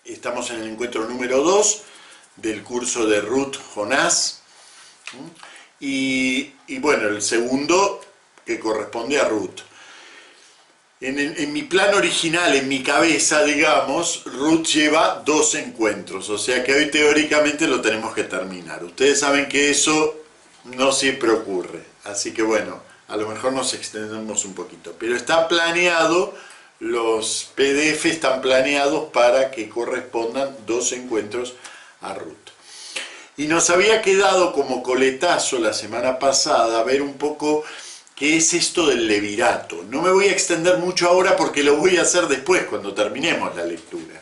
Estamos en el encuentro número 2 del curso de Ruth Jonás. Y bueno, el segundo que corresponde a Ruth. En mi plan original, en mi cabeza, digamos, Ruth lleva 2 encuentros, o sea que hoy teóricamente lo tenemos que terminar. Ustedes saben que eso no siempre ocurre, así que bueno, a lo mejor nos extendemos un poquito, pero está planeado, los PDF están planeados para que correspondan 2 encuentros a Ruth. Y nos había quedado como coletazo la semana pasada ver un poco qué es esto del levirato. No me voy a extender mucho ahora porque lo voy a hacer después, cuando terminemos la lectura.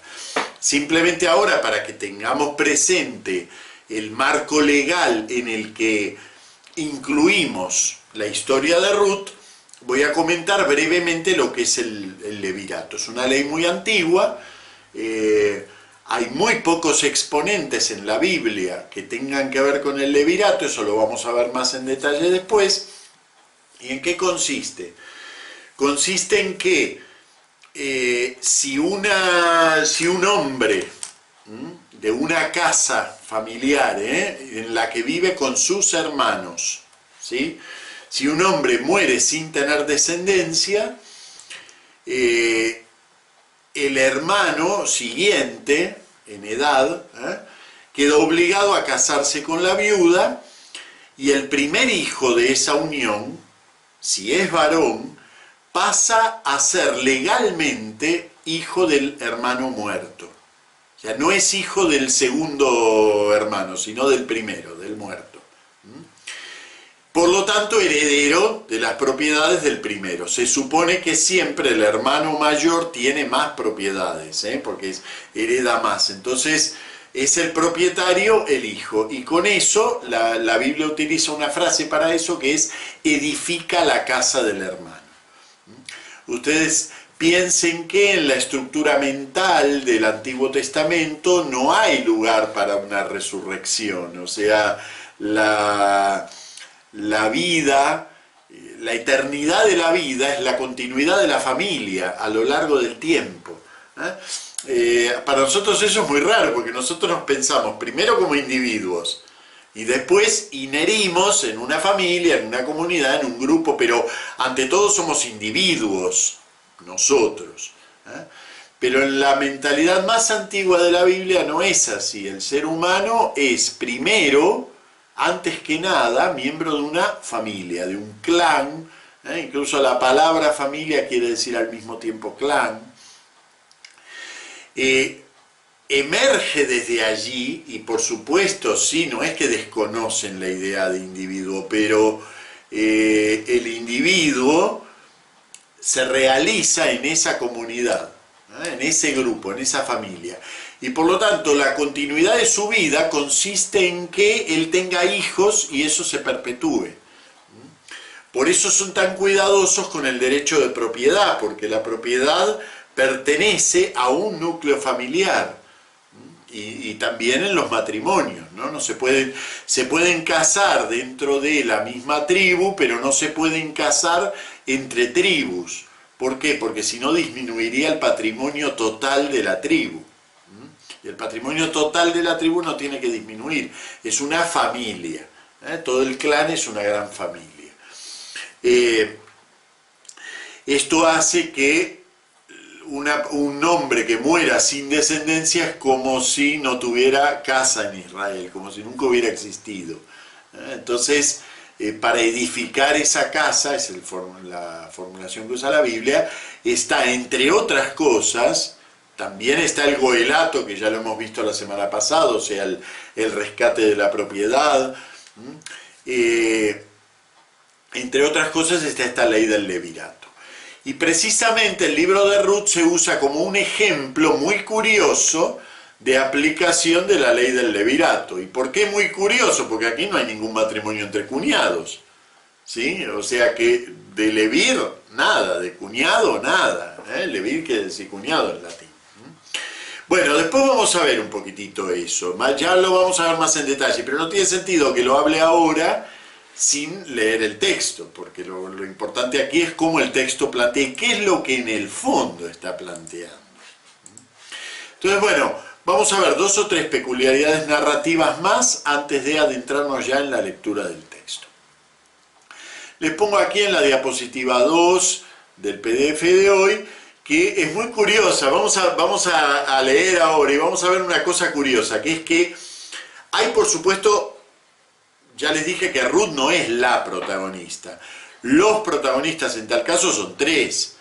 Simplemente ahora, para que tengamos presente el marco legal en el que incluimos la historia de Ruth, voy a comentar brevemente lo que es el levirato. Es una ley muy antigua, hay muy pocos exponentes en la Biblia que tengan que ver con el levirato, eso lo vamos a ver más en detalle después. ¿Y en qué consiste? Consiste en que si un hombre de una casa familiar en la que vive con sus hermanos, ¿sí? Si un hombre muere sin tener descendencia, el hermano siguiente en edad queda obligado a casarse con la viuda, y el primer hijo de esa unión, si es varón, pasa a ser legalmente hijo del hermano muerto. O sea, no es hijo del segundo hermano, sino del primero, del muerto. Por lo tanto, heredero de las propiedades del primero. Se supone que siempre el hermano mayor tiene más propiedades, porque hereda más. Entonces, es el propietario el hijo. Y con eso, la Biblia utiliza una frase para eso que es: edifica la casa del hermano. Ustedes piensen que en la estructura mental del Antiguo Testamento no hay lugar para una resurrección. O sea, la vida, la eternidad de la vida es la continuidad de la familia a lo largo del tiempo. Para nosotros eso es muy raro, porque nosotros nos pensamos primero como individuos y después inherimos en una familia, en una comunidad, en un grupo, pero ante todo somos individuos, nosotros. Pero en la mentalidad más antigua de la Biblia no es así. El ser humano es primero, antes que nada, miembro de una familia, de un clan. Incluso la palabra familia quiere decir al mismo tiempo clan. Emerge desde allí, y por supuesto, sí, no es que desconocen la idea de individuo, pero el individuo se realiza en esa comunidad, en ese grupo, en esa familia. Y por lo tanto, la continuidad de su vida consiste en que él tenga hijos y eso se perpetúe. Por eso son tan cuidadosos con el derecho de propiedad, porque la propiedad pertenece a un núcleo familiar. Y también en los matrimonios, ¿no? Se pueden casar dentro de la misma tribu, pero no se pueden casar entre tribus. ¿Por qué? Porque si no disminuiría el patrimonio total de la tribu. Y el patrimonio total de la tribu no tiene que disminuir, es una familia. Todo el clan es una gran familia. Esto hace que un hombre que muera sin descendencia es como si no tuviera casa en Israel, como si nunca hubiera existido. Entonces, para edificar esa casa, es la formulación que usa la Biblia, está, entre otras cosas, también está el goelato, que ya lo hemos visto la semana pasada, o sea, el rescate de la propiedad. Entre otras cosas está esta ley del levirato. Y precisamente el libro de Ruth se usa como un ejemplo muy curioso de aplicación de la ley del levirato. ¿Y por qué muy curioso? Porque aquí no hay ningún matrimonio entre cuñados, ¿sí? O sea que de levir, nada, de cuñado, nada. Levir quiere decir cuñado en latín. Bueno, después vamos a ver un poquitito eso. Ya lo vamos a ver más en detalle, pero no tiene sentido que lo hable ahora sin leer el texto, porque lo importante aquí es cómo el texto plantea, qué es lo que en el fondo está planteando. Entonces, bueno, Vamos a ver 2 o 3 peculiaridades narrativas más antes de adentrarnos ya en la lectura del texto. Les pongo aquí en la diapositiva 2 del PDF de hoy, que es muy curiosa. Vamos a leer ahora y vamos a ver una cosa curiosa, que es que hay, por supuesto, ya les dije que Ruth no es la protagonista. Los protagonistas en tal caso son 3.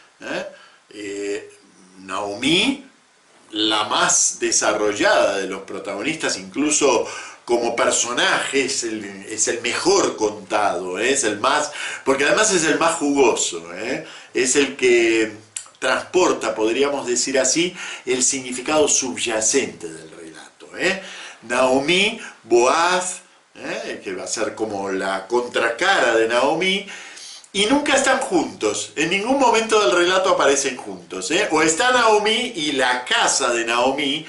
Naomi, la más desarrollada de los protagonistas, incluso como personaje, es el mejor contado, es el más, porque además es el más jugoso, es el que transporta, podríamos decir así, el significado subyacente del relato. Naomi, Boaz, que va a ser como la contracara de Naomi, y nunca están juntos, en ningún momento del relato aparecen juntos. O está Naomi y la casa de Naomi,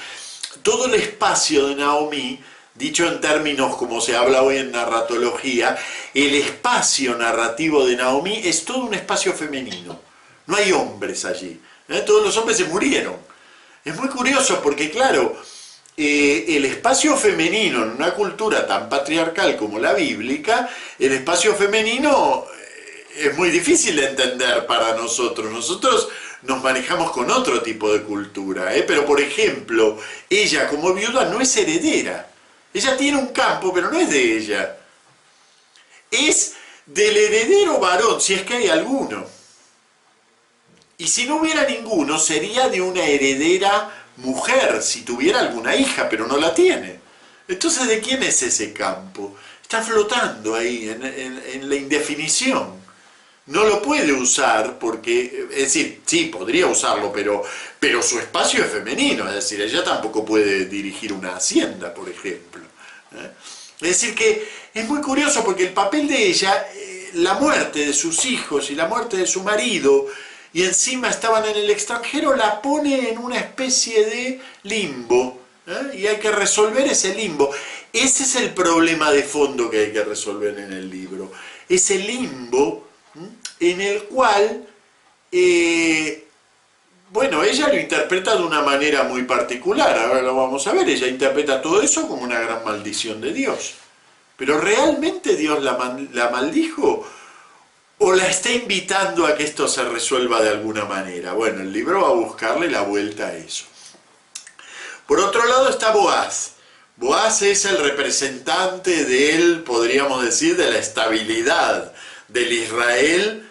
todo el espacio de Naomi, dicho en términos como se habla hoy en narratología, el espacio narrativo de Naomi es todo un espacio femenino. No hay hombres allí. Todos los hombres se murieron. Es muy curioso porque, claro, el espacio femenino en una cultura tan patriarcal como la bíblica, el espacio femenino es muy difícil de entender para nosotros. Nosotros nos manejamos con otro tipo de cultura, pero por ejemplo, ella como viuda no es heredera. Ella tiene un campo, pero no es de ella. Es del heredero varón, si es que hay alguno. Y si no hubiera ninguno, sería de una heredera mujer, si tuviera alguna hija, pero no la tiene. Entonces, ¿de quién es ese campo? Está flotando ahí, en la indefinición. No lo puede usar porque, es decir, sí, podría usarlo, pero su espacio es femenino, es decir, ella tampoco puede dirigir una hacienda, por ejemplo. Es decir, que es muy curioso porque el papel de ella, la muerte de sus hijos y la muerte de su marido, y encima estaban en el extranjero, la pone en una especie de limbo, y hay que resolver ese limbo. Ese es el problema de fondo que hay que resolver en el libro, ese limbo en el cual, bueno, ella lo interpreta de una manera muy particular, ahora lo vamos a ver, ella interpreta todo eso como una gran maldición de Dios. Pero ¿realmente Dios la maldijo? ¿O la está invitando a que esto se resuelva de alguna manera? Bueno, el libro va a buscarle la vuelta a eso. Por otro lado está Boaz. Boaz es el representante del, podríamos decir, de la estabilidad del Israel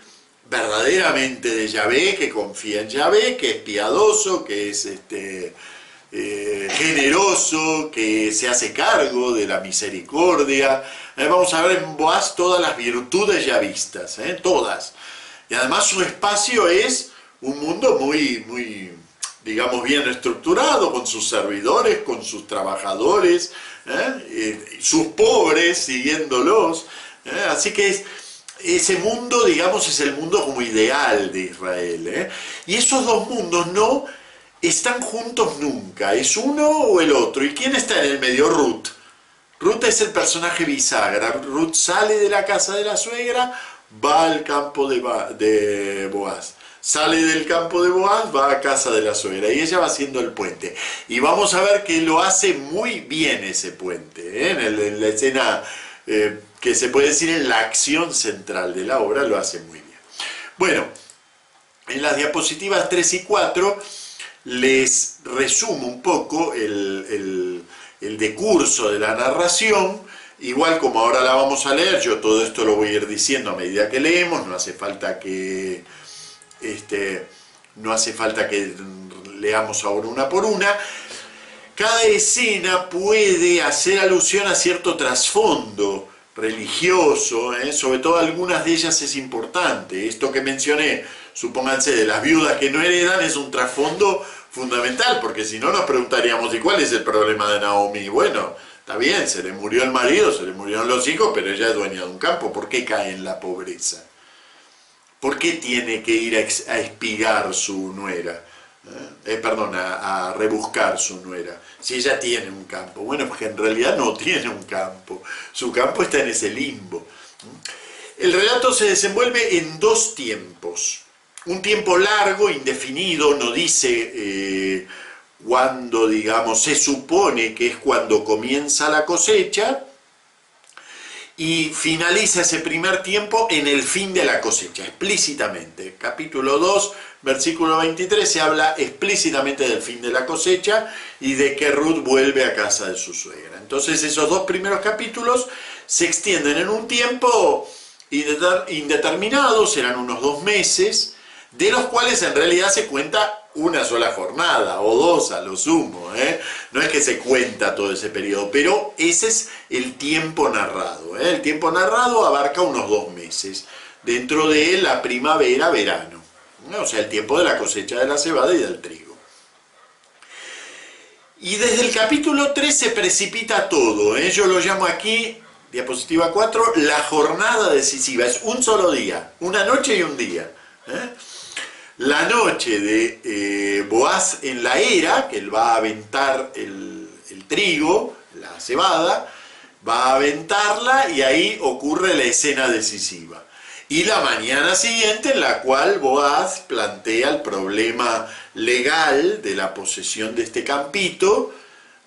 verdaderamente de Yahvé, que confía en Yahvé, que es piadoso, que es generoso, que se hace cargo de la misericordia. Vamos a ver en Boaz todas las virtudes yavistas, todas. Y además su espacio es un mundo muy, digamos, bien estructurado, con sus servidores, con sus trabajadores, sus pobres siguiéndolos. Así que ese mundo, digamos, es el mundo como ideal de Israel. Y esos dos mundos no están juntos nunca, es uno o el otro. ¿Y quién está en el medio? Ruth. Ruth es el personaje bisagra. Ruth sale de la casa de la suegra, va al campo de Boaz. Sale del campo de Boaz, va a casa de la suegra. Y ella va haciendo el puente. Y vamos a ver que lo hace muy bien ese puente. En la escena, que se puede decir en la acción central de la obra, lo hace muy bien. Bueno, en las diapositivas 3 y 4 les resumo un poco el decurso de la narración. Igual como ahora la vamos a leer, yo todo esto lo voy a ir diciendo a medida que leemos, no hace falta que leamos ahora una por una. Cada escena puede hacer alusión a cierto trasfondo religioso, sobre todo algunas de ellas es importante. Esto que mencioné, supónganse, de las viudas que no heredan, es un trasfondo fundamental, porque si no nos preguntaríamos, ¿y cuál es el problema de Naomi? Bueno, está bien, se le murió el marido, se le murieron los hijos, pero ella es dueña de un campo. ¿Por qué cae en la pobreza? ¿Por qué tiene que ir a espigar su nuera? A rebuscar su nuera, si ella tiene un campo. Bueno, porque en realidad no tiene un campo, su campo está en ese limbo. El relato se desenvuelve en dos tiempos. Un tiempo largo, indefinido, no dice cuando, digamos, se supone que es cuando comienza la cosecha, y finaliza ese primer tiempo en el fin de la cosecha, explícitamente. Capítulo 2, versículo 23, se habla explícitamente del fin de la cosecha y de que Ruth vuelve a casa de su suegra. Entonces esos dos primeros capítulos se extienden en un tiempo indeterminado, serán unos 2 meses, de los cuales en realidad se cuenta una sola jornada, o 2 a lo sumo, ¿eh? No es que se cuenta todo ese periodo, pero ese es el tiempo narrado, ¿eh? El tiempo narrado abarca unos 2 meses, dentro de la primavera-verano, ¿no? O sea, el tiempo de la cosecha de la cebada y del trigo. Y desde el capítulo 3 se precipita todo, ¿eh? Yo lo llamo aquí, diapositiva 4, la jornada decisiva, es un solo día, una noche y un día, ¿eh? La noche de Boaz en la era, que él va a aventar el trigo, la cebada, va a aventarla y ahí ocurre la escena decisiva. Y la mañana siguiente en la cual Boaz plantea el problema legal de la posesión de este campito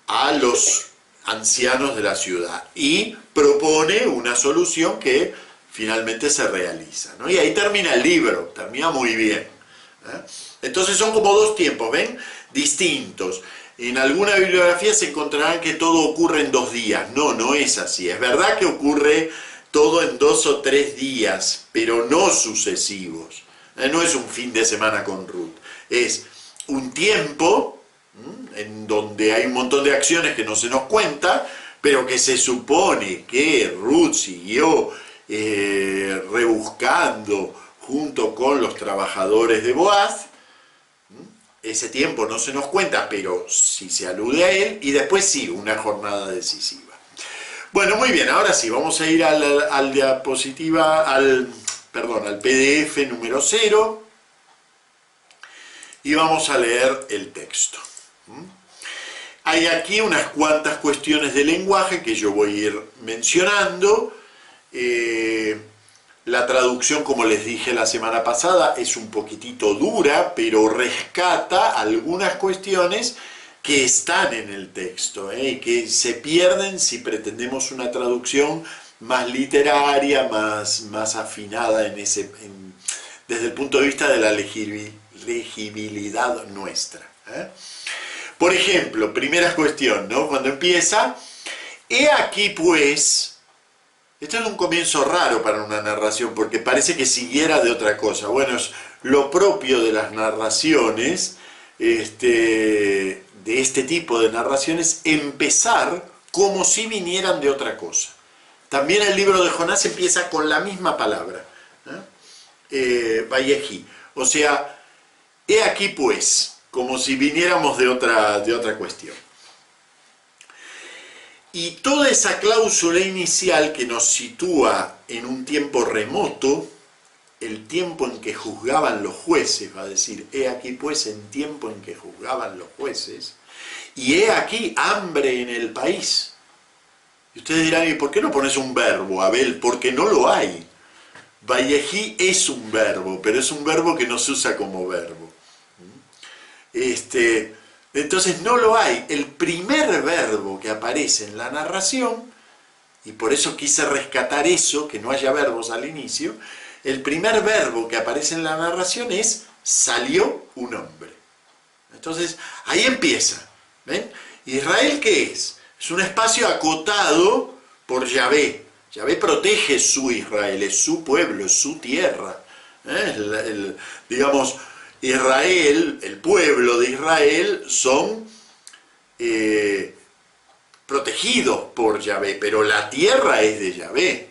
a los ancianos de la ciudad y propone una solución que finalmente se realiza, ¿no? Y ahí termina el libro, termina muy bien. Entonces son como 2 tiempos, ¿ven? Distintos. En alguna bibliografía se encontrarán que todo ocurre en 2 días. No, no es así. Es verdad que ocurre todo en 2 o 3 días, pero no sucesivos. No es un fin de semana con Ruth. Es un tiempo en donde hay un montón de acciones que no se nos cuenta, pero que se supone que Ruth siguió rebuscando junto con los trabajadores de Boaz. Ese tiempo no se nos cuenta, pero sí se alude a él, y después sí, una jornada decisiva. Bueno, muy bien, ahora sí, vamos a ir al PDF número 0, y vamos a leer el texto. Hay aquí unas cuantas cuestiones de lenguaje que yo voy a ir mencionando. La traducción, como les dije la semana pasada, es un poquitito dura, pero rescata algunas cuestiones que están en el texto, y que se pierden si pretendemos una traducción más literaria, más afinada desde el punto de vista de la legibilidad nuestra. Por ejemplo, primera cuestión, ¿no? Cuando empieza, he aquí pues. Esto es un comienzo raro para una narración, porque parece que siguiera de otra cosa. Bueno, es lo propio de las narraciones, de este tipo de narraciones, empezar como si vinieran de otra cosa. También el libro de Jonás empieza con la misma palabra, Vayehi. O sea, he aquí pues, como si viniéramos de otra cuestión. Y toda esa cláusula inicial que nos sitúa en un tiempo remoto, el tiempo en que juzgaban los jueces, va a decir, he aquí pues en tiempo en que juzgaban los jueces, y he aquí hambre en el país. Y ustedes dirán, ¿y por qué no pones un verbo, Abel? Porque no lo hay. Vayehi es un verbo, pero es un verbo que no se usa como verbo. Entonces no lo hay. El primer verbo que aparece en la narración, y por eso quise rescatar eso, que no haya verbos al inicio, el primer verbo que aparece en la narración es salió un hombre. Entonces ahí empieza. ¿Ven? ¿Israel qué es? Es un espacio acotado por Yahvé. Yahvé protege su Israel, es su pueblo, es su tierra. Digamos, Israel, el pueblo de Israel, son protegidos por Yahvé, pero la tierra es de Yahvé.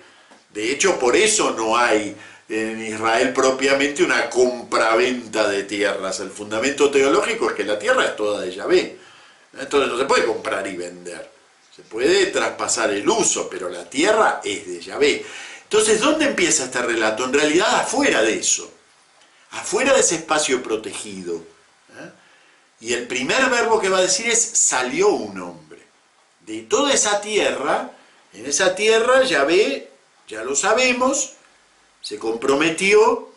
De hecho, por eso no hay en Israel propiamente una compraventa de tierras. El fundamento teológico es que la tierra es toda de Yahvé. Entonces no se puede comprar y vender. Se puede traspasar el uso, pero la tierra es de Yahvé. Entonces, ¿dónde empieza este relato? En realidad, afuera de eso. Afuera de ese espacio protegido. Y el primer verbo que va a decir es salió un hombre. De toda esa tierra, en esa tierra Yahvé, ya lo sabemos, se comprometió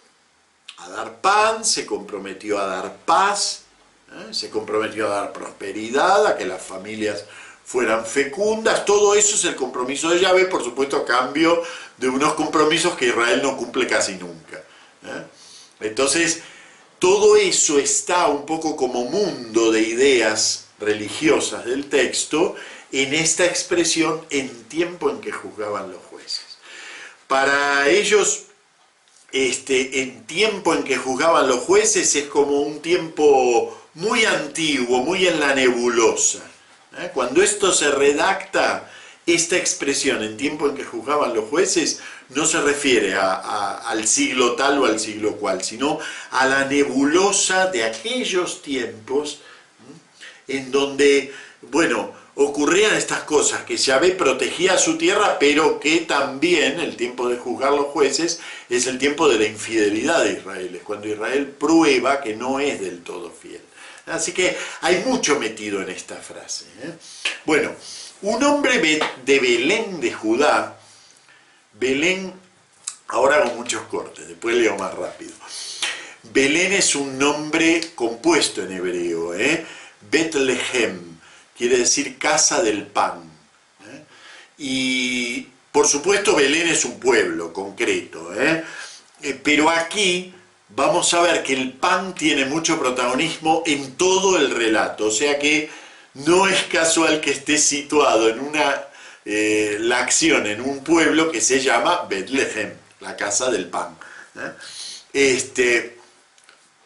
a dar pan, se comprometió a dar paz, Se comprometió a dar prosperidad, a que las familias fueran fecundas. Todo eso es el compromiso de Yahvé, por supuesto a cambio de unos compromisos que Israel no cumple casi nunca. Entonces, todo eso está un poco como mundo de ideas religiosas del texto en esta expresión en tiempo en que juzgaban los jueces. Para ellos, en tiempo en que juzgaban los jueces es como un tiempo muy antiguo, muy en la nebulosa. Cuando esto se redacta, esta expresión en tiempo en que juzgaban los jueces no se refiere al siglo tal o al siglo cual, sino a la nebulosa de aquellos tiempos en donde, bueno, ocurrían estas cosas, que Yahvé protegía a su tierra, pero que también el tiempo de juzgar los jueces es el tiempo de la infidelidad de Israel, es cuando Israel prueba que no es del todo fiel. Así que hay mucho metido en esta frase. Bueno, un hombre de Belén de Judá, Belén, ahora hago muchos cortes, después leo más rápido. Belén es un nombre compuesto en hebreo, Betlehem, quiere decir casa del pan. Y por supuesto Belén es un pueblo concreto, pero aquí vamos a ver que el pan tiene mucho protagonismo en todo el relato, o sea que no es casual que esté situado en la acción en un pueblo que se llama Betlehem, la casa del pan.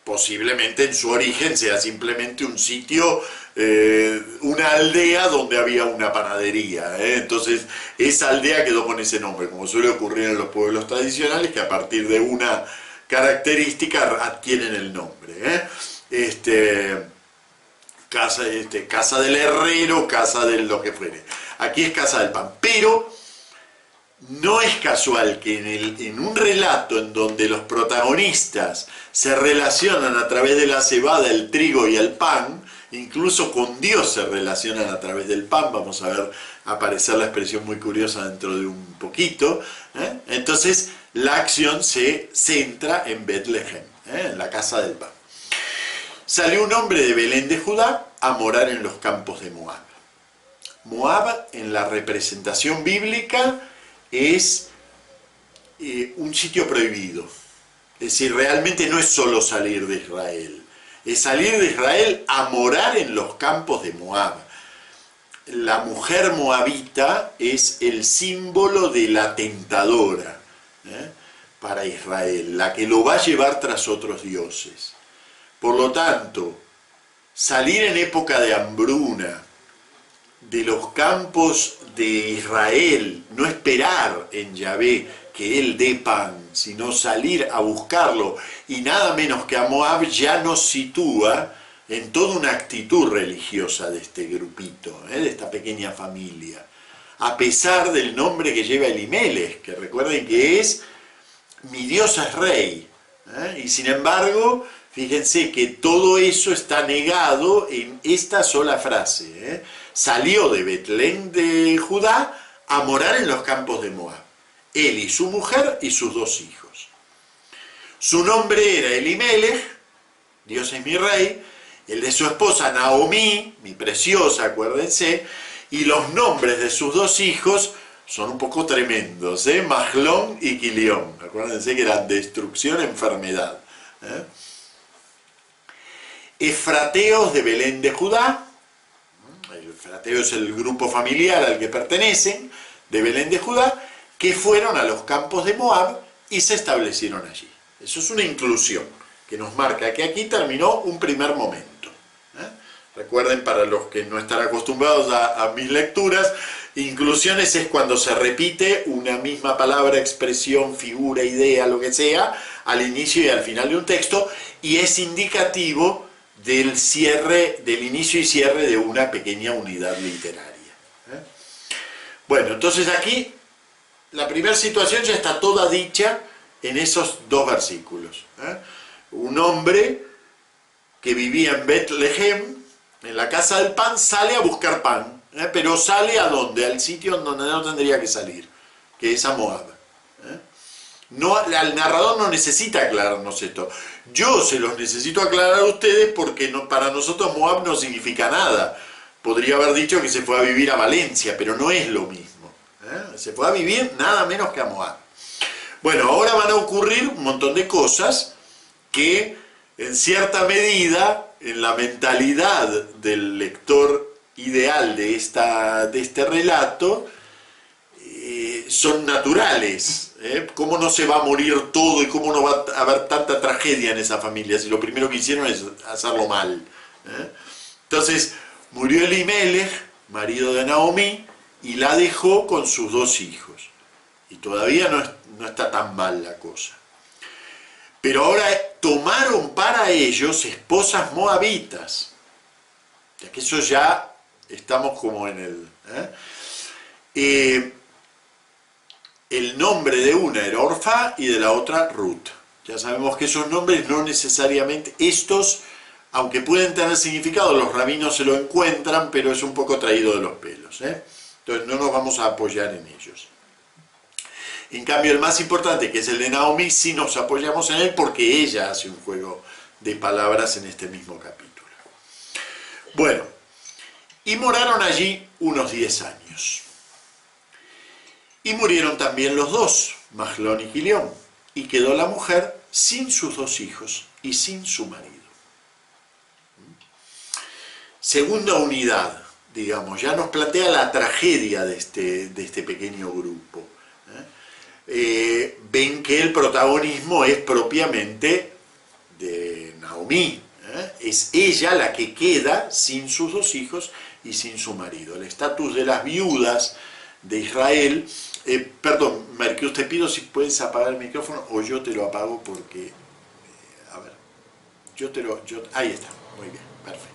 Posiblemente en su origen sea simplemente un sitio, una aldea donde había una panadería. Entonces esa aldea quedó con ese nombre, como suele ocurrir en los pueblos tradicionales, que a partir de una característica adquieren el nombre. Casa del herrero, casa de lo que fuere. Aquí es casa del pan, pero no es casual que en un relato en donde los protagonistas se relacionan a través de la cebada, el trigo y el pan, incluso con Dios se relacionan a través del pan, vamos a ver aparecer la expresión muy curiosa dentro de un poquito, entonces la acción se centra en Betlehem, en la casa del pan. Salió un hombre de Belén de Judá a morar en los campos de Moab. Moab, en la representación bíblica, es un sitio prohibido. Es decir, realmente no es solo salir de Israel, es salir de Israel a morar en los campos de Moab. La mujer moabita es el símbolo de la tentadora para Israel, la que lo va a llevar tras otros dioses. Por lo tanto, salir en época de hambruna de los campos de Israel, no esperar en Yahvé que Él dé pan, sino salir a buscarlo, y nada menos que a Moab, ya nos sitúa en toda una actitud religiosa de este grupito, de esta pequeña familia. A pesar del nombre que lleva Elimelech, que recuerden que es mi Dios es rey, y sin embargo, fíjense que todo eso está negado en esta sola frase. Salió de Betlén de Judá a morar en los campos de Moab. Él y su mujer y sus 2 hijos. Su nombre era Elimelech, Dios es mi rey, el de su esposa Naomí, mi preciosa, acuérdense, y los nombres de sus 2 hijos son un poco tremendos, Mahlón y Quilión. Acuérdense que eran destrucción, enfermedad. Efrateos de Belén de Judá, el efrateo es el grupo familiar al que pertenecen, de Belén de Judá, que fueron a los campos de Moab y se establecieron allí. Eso es una inclusión que nos marca que aquí terminó un primer momento. Recuerden, para los que no están acostumbrados a mis lecturas, inclusiones es cuando se repite una misma palabra, expresión, figura, idea, lo que sea, al inicio y al final de un texto, y es indicativo del cierre, del inicio y cierre de una pequeña unidad literaria. Bueno, entonces aquí la primera situación ya está toda dicha en esos 2 versículos. Un hombre que vivía en Betlehem, en la casa del pan, sale a buscar pan, pero sale ¿a dónde? Al sitio en donde no tendría que salir, que es a Moab. No, el narrador no necesita aclararnos esto. Yo se los necesito aclarar a ustedes porque no, para nosotros Moab no significa nada. Podría haber dicho que se fue a vivir a Valencia, pero no es lo mismo. Se fue a vivir nada menos que a Moab. Bueno, ahora van a ocurrir un montón de cosas que en cierta medida, en la mentalidad del lector ideal de este relato, son naturales. ¿Cómo no se va a morir todo y cómo no va a haber tanta tragedia en esa familia si lo primero que hicieron es hacerlo mal? Entonces, murió Elimelech, marido de Naomi, y la dejó con sus 2 hijos. Y todavía no está tan mal la cosa. Pero ahora tomaron para ellos esposas moabitas. Ya que eso ya estamos como en el nombre de una era Orfa y de la otra Ruth. Ya sabemos que esos nombres no necesariamente, estos, aunque pueden tener significado, los rabinos se lo encuentran, pero es un poco traído de los pelos. Entonces no nos vamos a apoyar en ellos. En cambio, el más importante, que es el de Naomi, sí nos apoyamos en él porque ella hace un juego de palabras en este mismo capítulo. Bueno, y moraron allí unos 10 años. Y murieron también los 2, Mahlón y Quilión, y quedó la mujer sin sus 2 hijos y sin su marido. Segunda unidad, digamos, ya nos plantea la tragedia de este pequeño grupo. Ven que el protagonismo es propiamente de Naomi. Es ella la que queda sin sus 2 hijos y sin su marido. El estatus de las viudas de Israel. Perdón, Merquius, te pido si puedes apagar el micrófono o yo te lo apago porque... a ver, ahí está, muy bien, perfecto.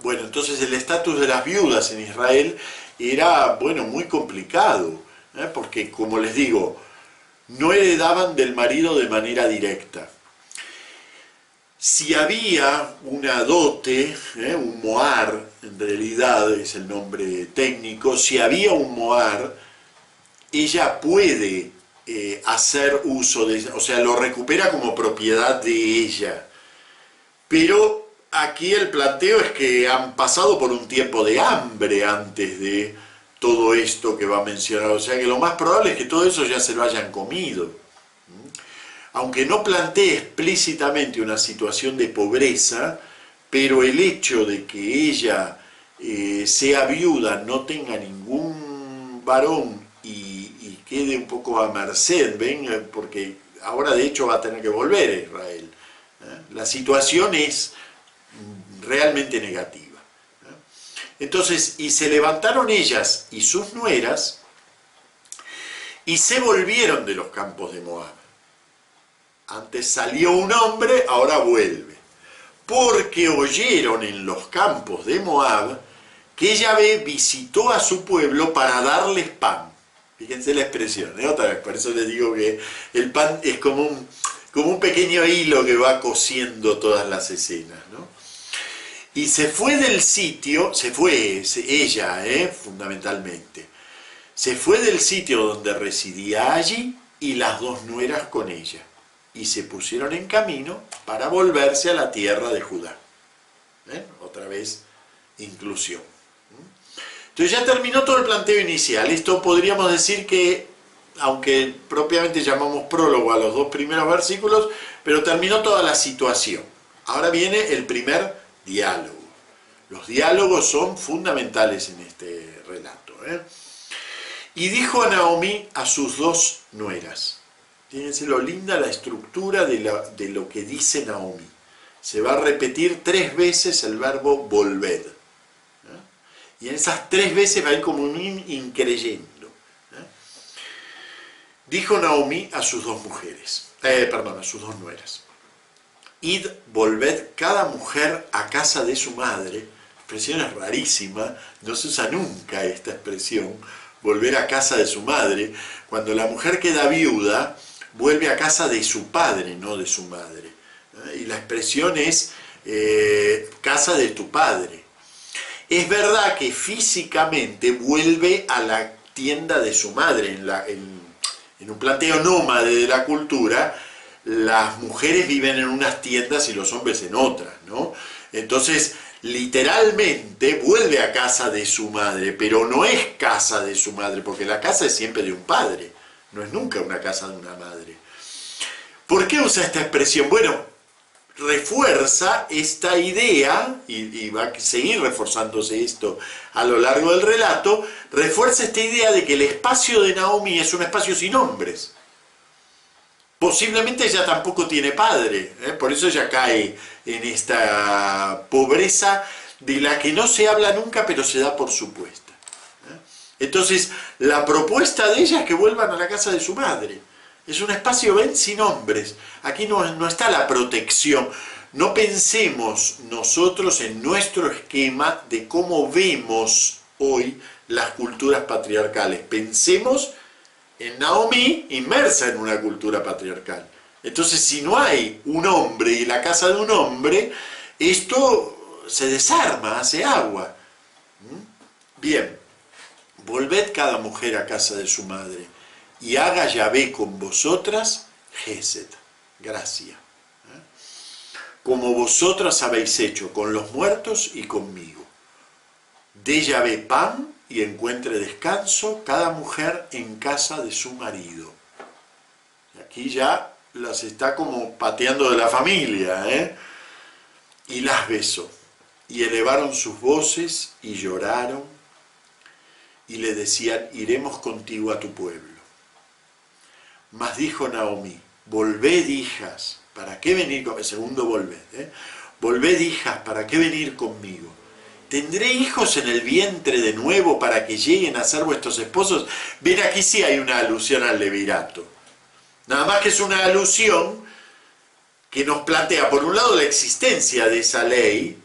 Bueno, entonces el estatus de las viudas en Israel era, bueno, muy complicado, porque, como les digo, no heredaban del marido de manera directa. Si había una dote, un moar, en realidad es el nombre técnico, si había un moar, ella puede hacer uso de, o sea, lo recupera como propiedad de ella. Pero aquí el planteo es que han pasado por un tiempo de hambre antes de todo esto que va a mencionar, o sea que lo más probable es que todo eso ya se lo hayan comido. Aunque no plantee explícitamente una situación de pobreza, pero el hecho de que ella sea viuda, no tenga ningún varón y quede un poco a merced, ¿ven? Porque ahora de hecho va a tener que volver a Israel. La situación es realmente negativa. Entonces, y se levantaron ellas y sus nueras y se volvieron de los campos de Moab. Antes salió un hombre, ahora vuelve. Porque oyeron en los campos de Moab que Yahvé visitó a su pueblo para darles pan. Fíjense la expresión, otra vez, por eso les digo que el pan es como un pequeño hilo que va cosiendo todas las escenas, ¿no? Y se fue del sitio, ella, fundamentalmente, se fue del sitio donde residía allí y las 2 nueras con ella. Y se pusieron en camino para volverse a la tierra de Judá. Otra vez, inclusión. Entonces ya terminó todo el planteo inicial. Esto podríamos decir que, aunque propiamente llamamos prólogo a los 2 primeros versículos, pero terminó toda la situación. Ahora viene el primer diálogo. Los diálogos son fundamentales en este relato. Y dijo a Naomi a sus 2 nueras. Fíjense lo linda la estructura de lo que dice Naomi. Se va a repetir 3 veces el verbo volver. Y en esas 3 veces va a ir como un increyendo. Dijo Naomi a sus 2 mujeres, a sus 2 nueras. Id, volved cada mujer a casa de su madre. Expresión es rarísima, no se usa nunca esta expresión, volver a casa de su madre. Cuando la mujer queda viuda, vuelve a casa de su padre, no de su madre. Y la expresión es casa de tu padre. Es verdad que físicamente vuelve a la tienda de su madre. En un planteo nómade de la cultura, las mujeres viven en unas tiendas y los hombres en otras, ¿no? Entonces, literalmente vuelve a casa de su madre, pero no es casa de su madre, porque la casa es siempre de un padre, no es nunca una casa de una madre. ¿Por qué usa esta expresión? Bueno, refuerza esta idea, y va a seguir reforzándose esto a lo largo del relato, refuerza esta idea de que el espacio de Naomi es un espacio sin hombres. Posiblemente ella tampoco tiene padre, por eso ella cae en esta pobreza de la que no se habla nunca, pero se da por supuesta. Entonces, la propuesta de ella es que vuelvan a la casa de su madre. Es un espacio, ven, sin hombres. Aquí no está la protección. No pensemos nosotros en nuestro esquema de cómo vemos hoy las culturas patriarcales. Pensemos en Naomi inmersa en una cultura patriarcal. Entonces, si no hay un hombre y la casa de un hombre, esto se desarma, hace agua. Bien, volved cada mujer a casa de su madre y haga Yahvé con vosotras Gesed, gracia, como vosotras habéis hecho con los muertos y conmigo. De Yahvé pan y encuentre descanso cada mujer en casa de su marido. Y aquí ya las está como pateando de la familia, Y las besó, y elevaron sus voces y lloraron, y le decían, iremos contigo a tu pueblo. Mas dijo Naomi, volved hijas, ¿para qué venir conmigo? Segundo volved, volved hijas, ¿para qué venir conmigo? ¿Tendré hijos en el vientre de nuevo para que lleguen a ser vuestros esposos? Ven, aquí sí hay una alusión al levirato. Nada más que es una alusión que nos plantea, por un lado, la existencia de esa ley,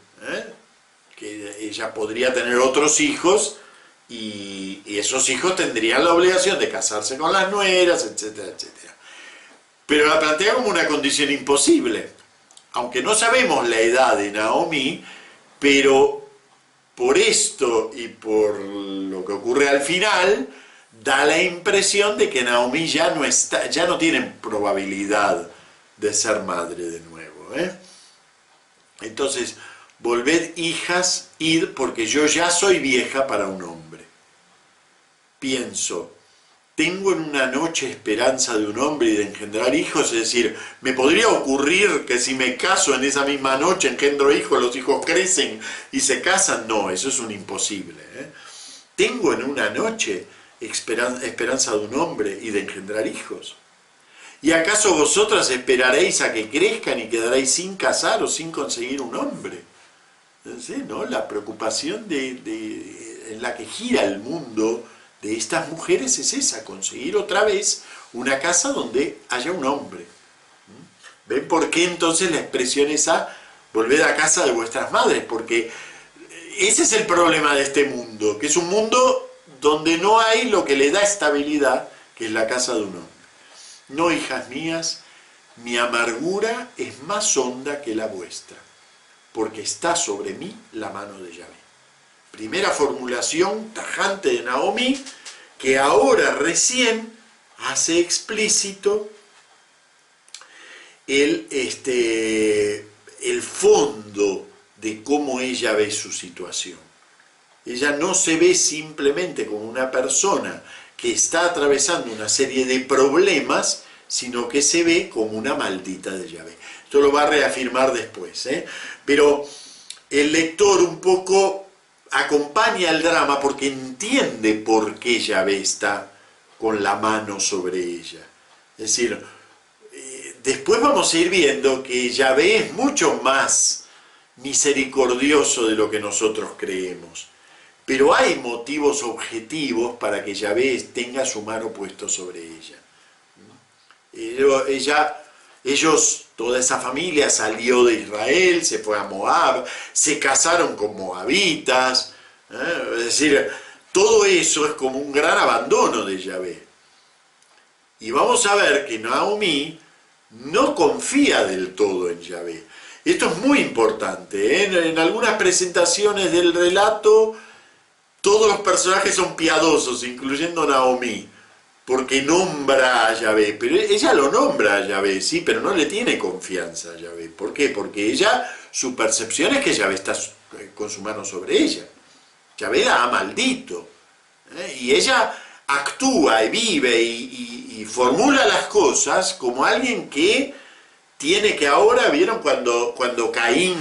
que ella podría tener otros hijos, y esos hijos tendrían la obligación de casarse con las nueras, etcétera, etcétera. Pero la plantea como una condición imposible. Aunque no sabemos la edad de Naomi, pero por esto y por lo que ocurre al final, da la impresión de que Naomi ya no tiene probabilidad de ser madre de nuevo. Entonces, volved hijas, id, porque yo ya soy vieja para un hombre. Pienso, tengo en una noche esperanza de un hombre y de engendrar hijos, es decir, ¿me podría ocurrir que si me caso en esa misma noche engendro hijos, los hijos crecen y se casan? No, eso es un imposible. ¿Tengo en una noche esperanza de un hombre y de engendrar hijos? ¿Y acaso vosotras esperaréis a que crezcan y quedaréis sin casar o sin conseguir un hombre? ¿Sí? ¿No? La preocupación en la que gira el mundo de estas mujeres es esa, conseguir otra vez una casa donde haya un hombre. ¿Ven por qué entonces la expresión esa, volved a casa de vuestras madres? Porque ese es el problema de este mundo, que es un mundo donde no hay lo que le da estabilidad, que es la casa de un hombre. No, hijas mías, mi amargura es más honda que la vuestra, porque está sobre mí la mano de Yahvé. Primera formulación tajante de Naomi, que ahora recién hace explícito el fondo de cómo ella ve su situación. Ella no se ve simplemente como una persona que está atravesando una serie de problemas, sino que se ve como una maldita de Yahvé. Esto lo va a reafirmar después, pero el lector un poco acompaña el drama porque entiende por qué Yahvé está con la mano sobre ella. Es decir, después vamos a ir viendo que Yahvé es mucho más misericordioso de lo que nosotros creemos. Pero hay motivos objetivos para que Yahvé tenga su mano puesto sobre ella. Ellos, toda esa familia salió de Israel, se fue a Moab, se casaron con moabitas, es decir, todo eso es como un gran abandono de Yahvé. Y vamos a ver que Naomi no confía del todo en Yahvé. Esto es muy importante, En algunas presentaciones del relato todos los personajes son piadosos, incluyendo Naomi, porque nombra a Yahvé, pero ella lo nombra a Yahvé, sí, pero no le tiene confianza a Yahvé. ¿Por qué? Porque ella, su percepción es que Yahvé está con su mano sobre ella. Yahvé la ha maldito. Y ella actúa y vive y formula las cosas como alguien que tiene que ahora, ¿vieron cuando Caín,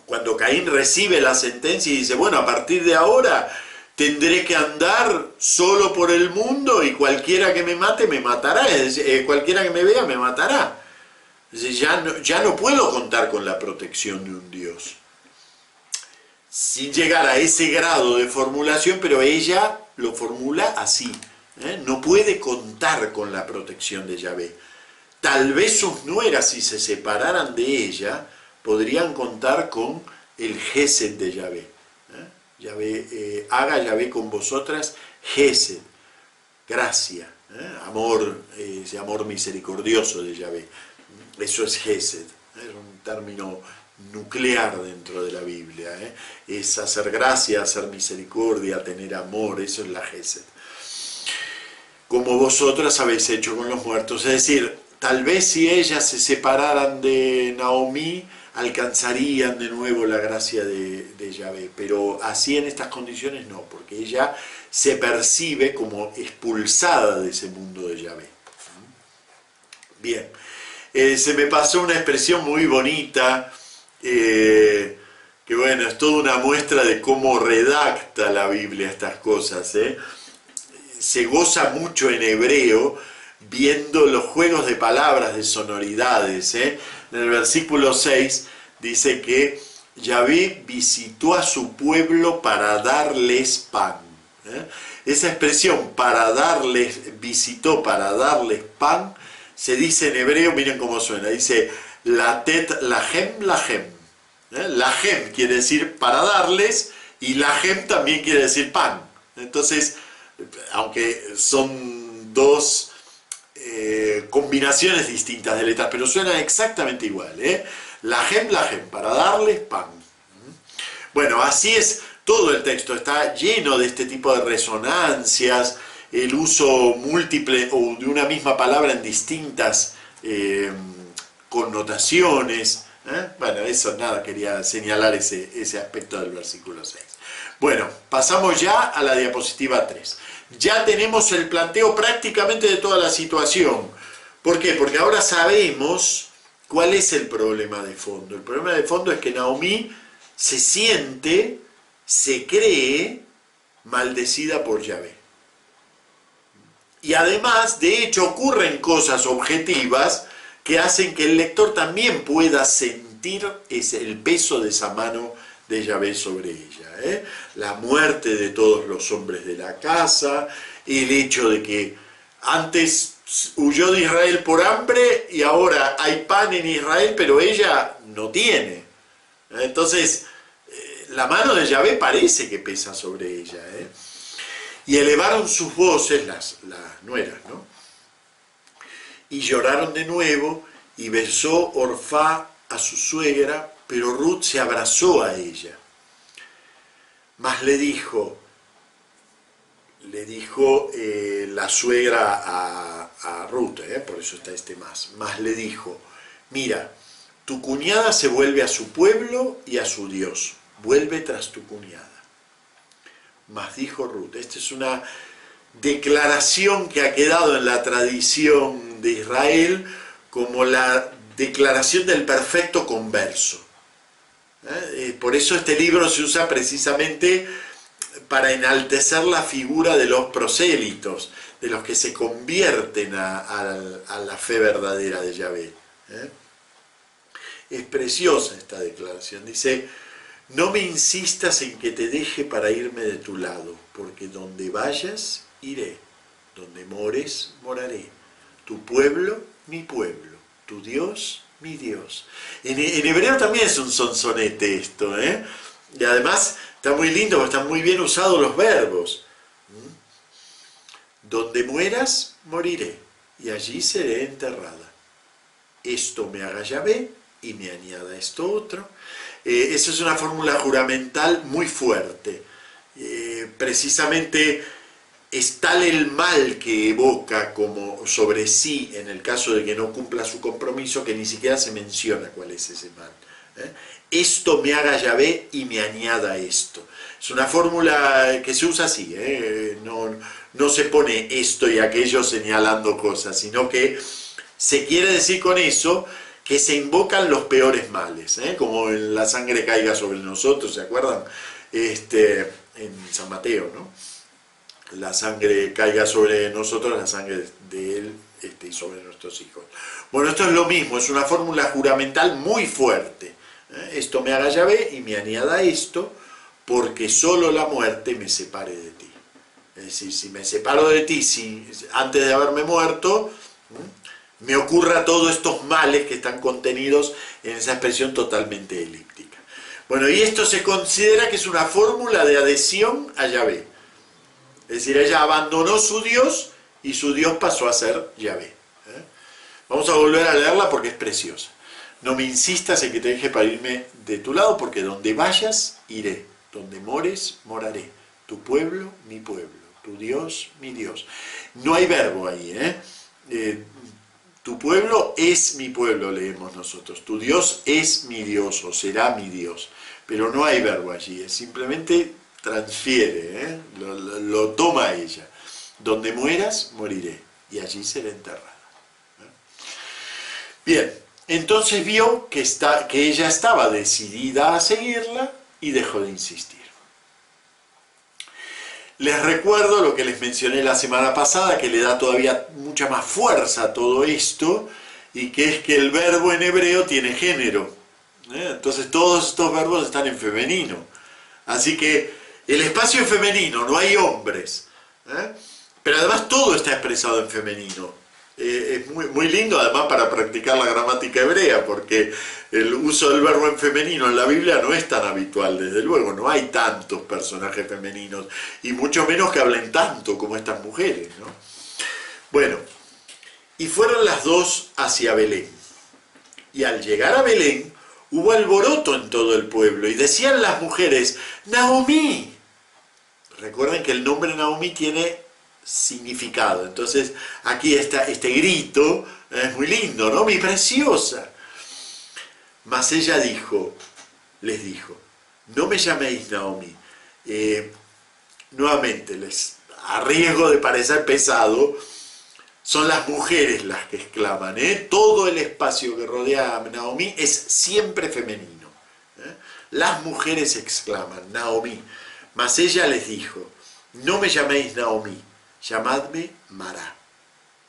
cuando Caín recibe la sentencia y dice, bueno, a partir de ahora tendré que andar solo por el mundo y cualquiera que me mate me matará, es decir, cualquiera que me vea me matará. Es decir, ya no puedo contar con la protección de un Dios. Sin llegar a ese grado de formulación, pero ella lo formula así. No puede contar con la protección de Yahvé. Tal vez sus nueras, si se separaran de ella, podrían contar con el Gesed de Yahvé. Haga Yahvé con vosotras Gesed, gracia, amor, ese amor misericordioso de Yahvé. Eso es Gesed, es un término nuclear dentro de la Biblia. Es hacer gracia, hacer misericordia, tener amor, eso es la Gesed. Como vosotras habéis hecho con los muertos, es decir, tal vez si ellas se separaran de Naomi, alcanzarían de nuevo la gracia de Yahvé, pero así en estas condiciones no, porque ella se percibe como expulsada de ese mundo de Yahvé. Bien, se me pasó una expresión muy bonita, que bueno, es toda una muestra de cómo redacta la Biblia estas cosas. Se goza mucho en hebreo viendo los juegos de palabras, de sonoridades. En el versículo 6 dice que Yahvé visitó a su pueblo para darles pan. Esa expresión, visitó para darles pan, se dice en hebreo, miren cómo suena, dice latet lahem lahem. Lahem quiere decir para darles, y lahem también quiere decir pan. Entonces, aunque son dos combinaciones distintas de letras, pero suenan exactamente igual. Lahem, lahem, para darles pan. Bueno, así es, todo el texto está lleno de este tipo de resonancias, el uso múltiple o de una misma palabra en distintas connotaciones. Bueno, eso nada, quería señalar ese aspecto del versículo 6. Bueno, pasamos ya a la diapositiva 3. Ya tenemos el planteo prácticamente de toda la situación. ¿Por qué? Porque ahora sabemos cuál es el problema de fondo. El problema de fondo es que Naomi se cree maldecida por Yahvé. Y además, de hecho, ocurren cosas objetivas que hacen que el lector también pueda sentir el peso de esa mano de Yahvé sobre ella. La muerte de todos los hombres de la casa, el hecho de que antes huyó de Israel por hambre y ahora hay pan en Israel, pero ella no tiene. Entonces, la mano de Yahvé parece que pesa sobre ella. Y elevaron sus voces, las nueras, ¿no? Y lloraron de nuevo, y besó Orfá a su suegra, pero Ruth se abrazó a ella. Mas le dijo la suegra a Ruth, por eso está este más. Mas le dijo, mira, tu cuñada se vuelve a su pueblo y a su Dios. Vuelve tras tu cuñada. Mas dijo Ruth, esta es una declaración que ha quedado en la tradición de Israel como la declaración del perfecto converso. Por eso este libro se usa precisamente para enaltecer la figura de los prosélitos, de los que se convierten a la fe verdadera de Yahvé. Es preciosa esta declaración. Dice, no me insistas en que te deje para irme de tu lado, porque donde vayas, iré, donde mores, moraré. Tu pueblo, mi pueblo, tu Dios, mi Dios. En hebreo también es un sonsonete esto, y además está muy lindo porque están muy bien usados los verbos. Donde mueras, moriré, y allí seré enterrada. Esto me haga Yahvé, y me añada esto otro. Esa es una fórmula juramental muy fuerte. Precisamente es tal el mal que evoca como sobre sí en el caso de que no cumpla su compromiso que ni siquiera se menciona cuál es ese mal. Esto me haga Yahvé y me añada esto. Es una fórmula que se usa así, no se pone esto y aquello señalando cosas, sino que se quiere decir con eso que se invocan los peores males, como en la sangre caiga sobre nosotros, ¿se acuerdan? En San Mateo, ¿no? La sangre caiga sobre nosotros, la sangre de Él y sobre nuestros hijos. Bueno, esto es lo mismo, es una fórmula juramental muy fuerte. Esto me haga Yahvé y me añada esto, porque solo la muerte me separe de ti. Es decir, si me separo de ti, si antes de haberme muerto, me ocurra todos estos males que están contenidos en esa expresión totalmente elíptica. Bueno, y esto se considera que es una fórmula de adhesión a Yahvé. Es decir, ella abandonó su Dios y su Dios pasó a ser Yahvé. Vamos a volver a leerla porque es preciosa. No me insistas en que te deje para irme de tu lado, porque donde vayas, iré. Donde mores, moraré. Tu pueblo, mi pueblo. Tu Dios, mi Dios. No hay verbo ahí, tu pueblo es mi pueblo, leemos nosotros. Tu Dios es mi Dios o será mi Dios. Pero no hay verbo allí, es simplemente transfiere, lo toma ella. Donde mueras, moriré, y allí seré enterrada. Bien, entonces vio que ella estaba decidida a seguirla y dejó de insistir. Les recuerdo lo que les mencioné la semana pasada, que le da todavía mucha más fuerza a todo esto, y que es que el verbo en hebreo tiene género. Entonces todos estos verbos están en femenino. Así que el espacio es femenino, no hay hombres. Pero además todo está expresado en femenino. Es muy lindo además para practicar la gramática hebrea, porque el uso del verbo en femenino en la Biblia no es tan habitual, desde luego, no hay tantos personajes femeninos, y mucho menos que hablen tanto como estas mujeres, ¿no? Bueno, y fueron las dos hacia Belén, y al llegar a Belén hubo alboroto en todo el pueblo, y decían las mujeres, Naomí. Recuerden que el nombre Naomí tiene significado. Entonces aquí está este grito, es muy lindo, ¿no? Mi preciosa. Mas ella les dijo, no me llaméis Naomí. Nuevamente, a riesgo de parecer pesado, son las mujeres las que exclaman, todo el espacio que rodea a Naomí es siempre femenino. Las mujeres exclaman, Naomí. Mas ella les dijo, no me llaméis Naomí, llamadme Mará,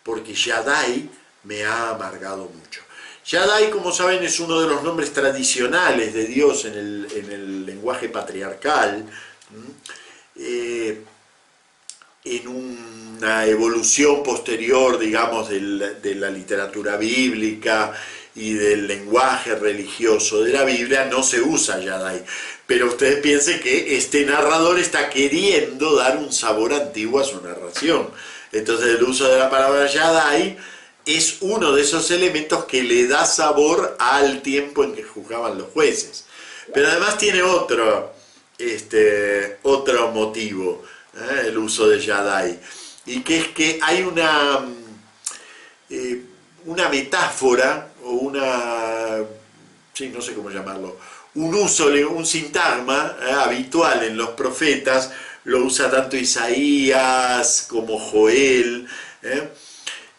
porque Yadai me ha amargado mucho. Yadai, como saben, es uno de los nombres tradicionales de Dios en el lenguaje patriarcal, en una evolución posterior, digamos, de la literatura bíblica y del lenguaje religioso de la Biblia, no se usa Yadai. Pero ustedes piensen que este narrador está queriendo dar un sabor antiguo a su narración. Entonces el uso de la palabra Yadai es uno de esos elementos que le da sabor al tiempo en que juzgaban los jueces. Pero además tiene otro motivo, el uso de Yadai, y que es que hay una metáfora, o no sé cómo llamarlo, un uso, un sintagma habitual en los profetas, lo usa tanto Isaías como Joel,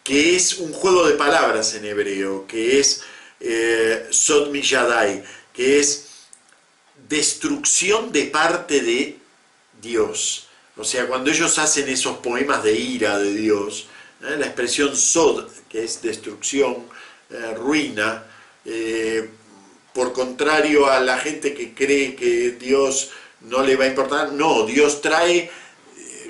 que es un juego de palabras en hebreo, que es Sod Miyadai, que es destrucción de parte de Dios. O sea, cuando ellos hacen esos poemas de ira de Dios, la expresión Sod, que es destrucción, ruina, por contrario a la gente que cree que Dios no le va a importar, no, Dios trae,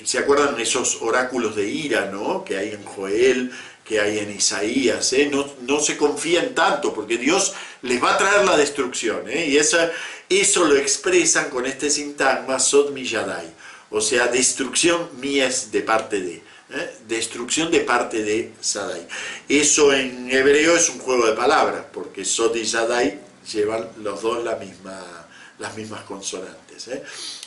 ¿se acuerdan esos oráculos de ira, ¿no?, que hay en Joel, que hay en Isaías? No se confíen tanto, porque Dios les va a traer la destrucción, y eso lo expresan con este sintagma, Sod Miyadai, o sea, destrucción mía es de parte de. destrucción de parte de Shaddai. Eso en hebreo es un juego de palabras, porque Sod y Shaddai llevan los dos las mismas consonantes.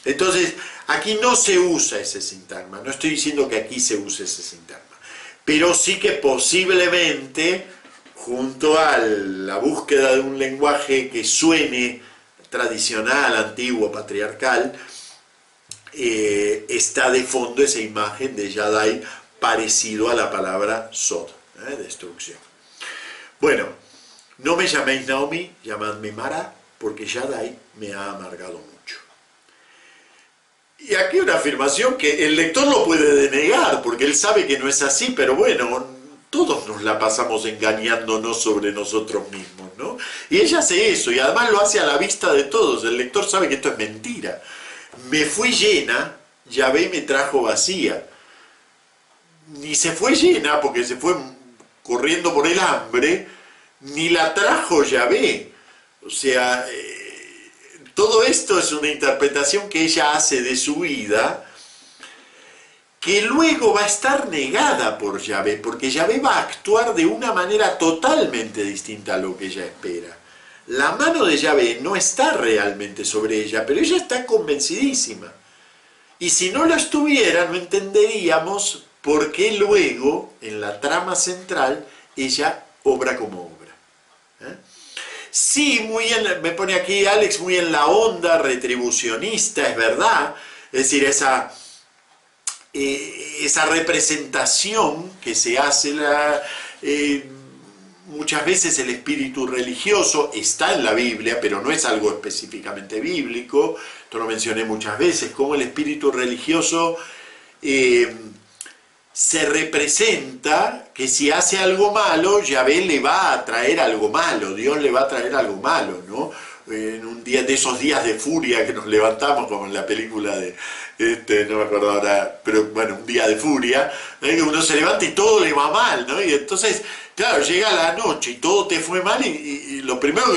Entonces, aquí no se usa ese sintagma, no estoy diciendo que aquí se use ese sintagma, pero sí que posiblemente, junto a la búsqueda de un lenguaje que suene tradicional, antiguo, patriarcal, está de fondo esa imagen de Shaddai parecido a la palabra Sod, destrucción. Bueno, no me llaméis Naomi, llamadme Mara, porque Shaddai me ha amargado mucho. Y aquí una afirmación que el lector lo puede denegar, porque él sabe que no es así, pero bueno, todos nos la pasamos engañándonos sobre nosotros mismos, ¿no? Y ella hace eso, y además lo hace a la vista de todos. El lector sabe que esto es mentira. Me fui llena, Yahvé me trajo vacía. Ni se fue llena porque se fue corriendo por el hambre, ni la trajo Yahvé. O sea, todo esto es una interpretación que ella hace de su vida, que luego va a estar negada por Yahvé, porque Yahvé va a actuar de una manera totalmente distinta a lo que ella espera. La mano de Yahvé no está realmente sobre ella, pero ella está convencidísima. Y si no lo estuviera, no entenderíamos por qué luego, en la trama central, ella obra como obra. Sí, me pone aquí Alex, muy en la onda retribucionista, es verdad. Es decir, esa representación que se hace, muchas veces el espíritu religioso está en la Biblia, pero no es algo específicamente bíblico. Esto lo mencioné muchas veces, cómo el espíritu religioso se representa que si hace algo malo, Yahvé le va a traer algo malo, Dios le va a traer algo malo, ¿no? En un día de esos días de furia que nos levantamos, como en la película de, no me acuerdo ahora, pero bueno, un día de furia, que uno se levanta y todo le va mal, ¿no? Y entonces, claro, llega la noche y todo te fue mal y lo primero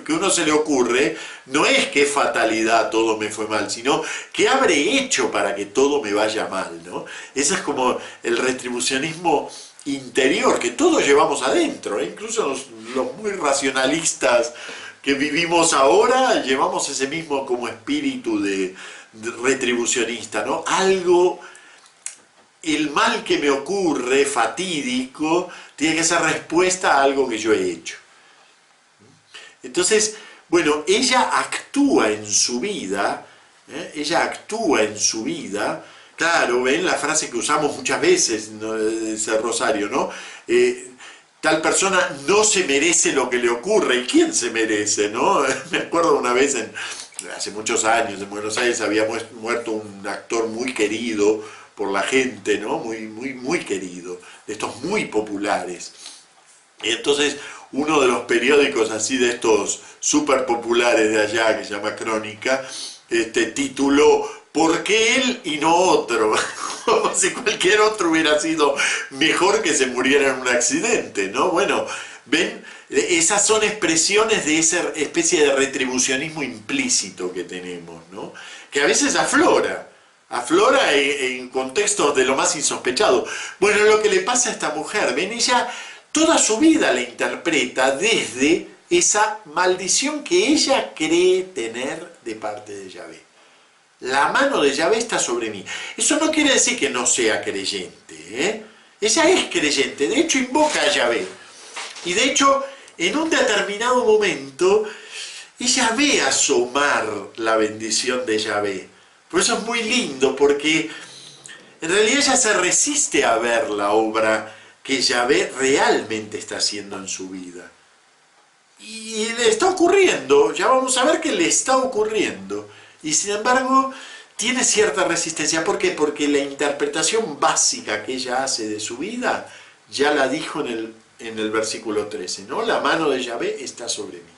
que uno se le ocurre no es qué fatalidad, todo me fue mal, sino qué habré hecho para que todo me vaya mal, ¿no? Ese es como el retribucionismo interior que todos llevamos adentro, incluso los muy racionalistas que vivimos ahora, llevamos ese mismo como espíritu de retribucionista, ¿no? Algo, el mal que me ocurre, fatídico, tiene que ser respuesta a algo que yo he hecho. Entonces, bueno, ella actúa en su vida, claro, ven la frase que usamos muchas veces, ¿no? Ese rosario, ¿no? Tal persona no se merece lo que le ocurre. ¿Y quién se merece, no? Me acuerdo una vez, hace muchos años, en Buenos Aires había muerto un actor muy querido por la gente, ¿no? Muy querido, de estos muy populares. Y entonces uno de los periódicos así de estos súper populares de allá, que se llama Crónica, tituló ¿por qué él y no otro? Como si cualquier otro hubiera sido mejor que se muriera en un accidente, ¿no? Bueno, ven, esas son expresiones de esa especie de retribucionismo implícito que tenemos, ¿no? Que a veces aflora en contextos de lo más insospechado. Bueno, lo que le pasa a esta mujer, ven, ella toda su vida la interpreta desde esa maldición que ella cree tener de parte de Yahvé. La mano de Yahvé está sobre mí. Eso no quiere decir que no sea creyente, ¿eh? Ella es creyente, de hecho invoca a Yahvé. Y de hecho, en un determinado momento, ella ve asomar la bendición de Yahvé. Por eso es muy lindo, porque en realidad ella se resiste a ver la obra que Yahvé realmente está haciendo en su vida. Y le está ocurriendo, ya vamos a ver que le está ocurriendo. Y sin embargo, tiene cierta resistencia. ¿Por qué? Porque la interpretación básica que ella hace de su vida, ya la dijo en el versículo 13, ¿no? La mano de Yahvé está sobre mí.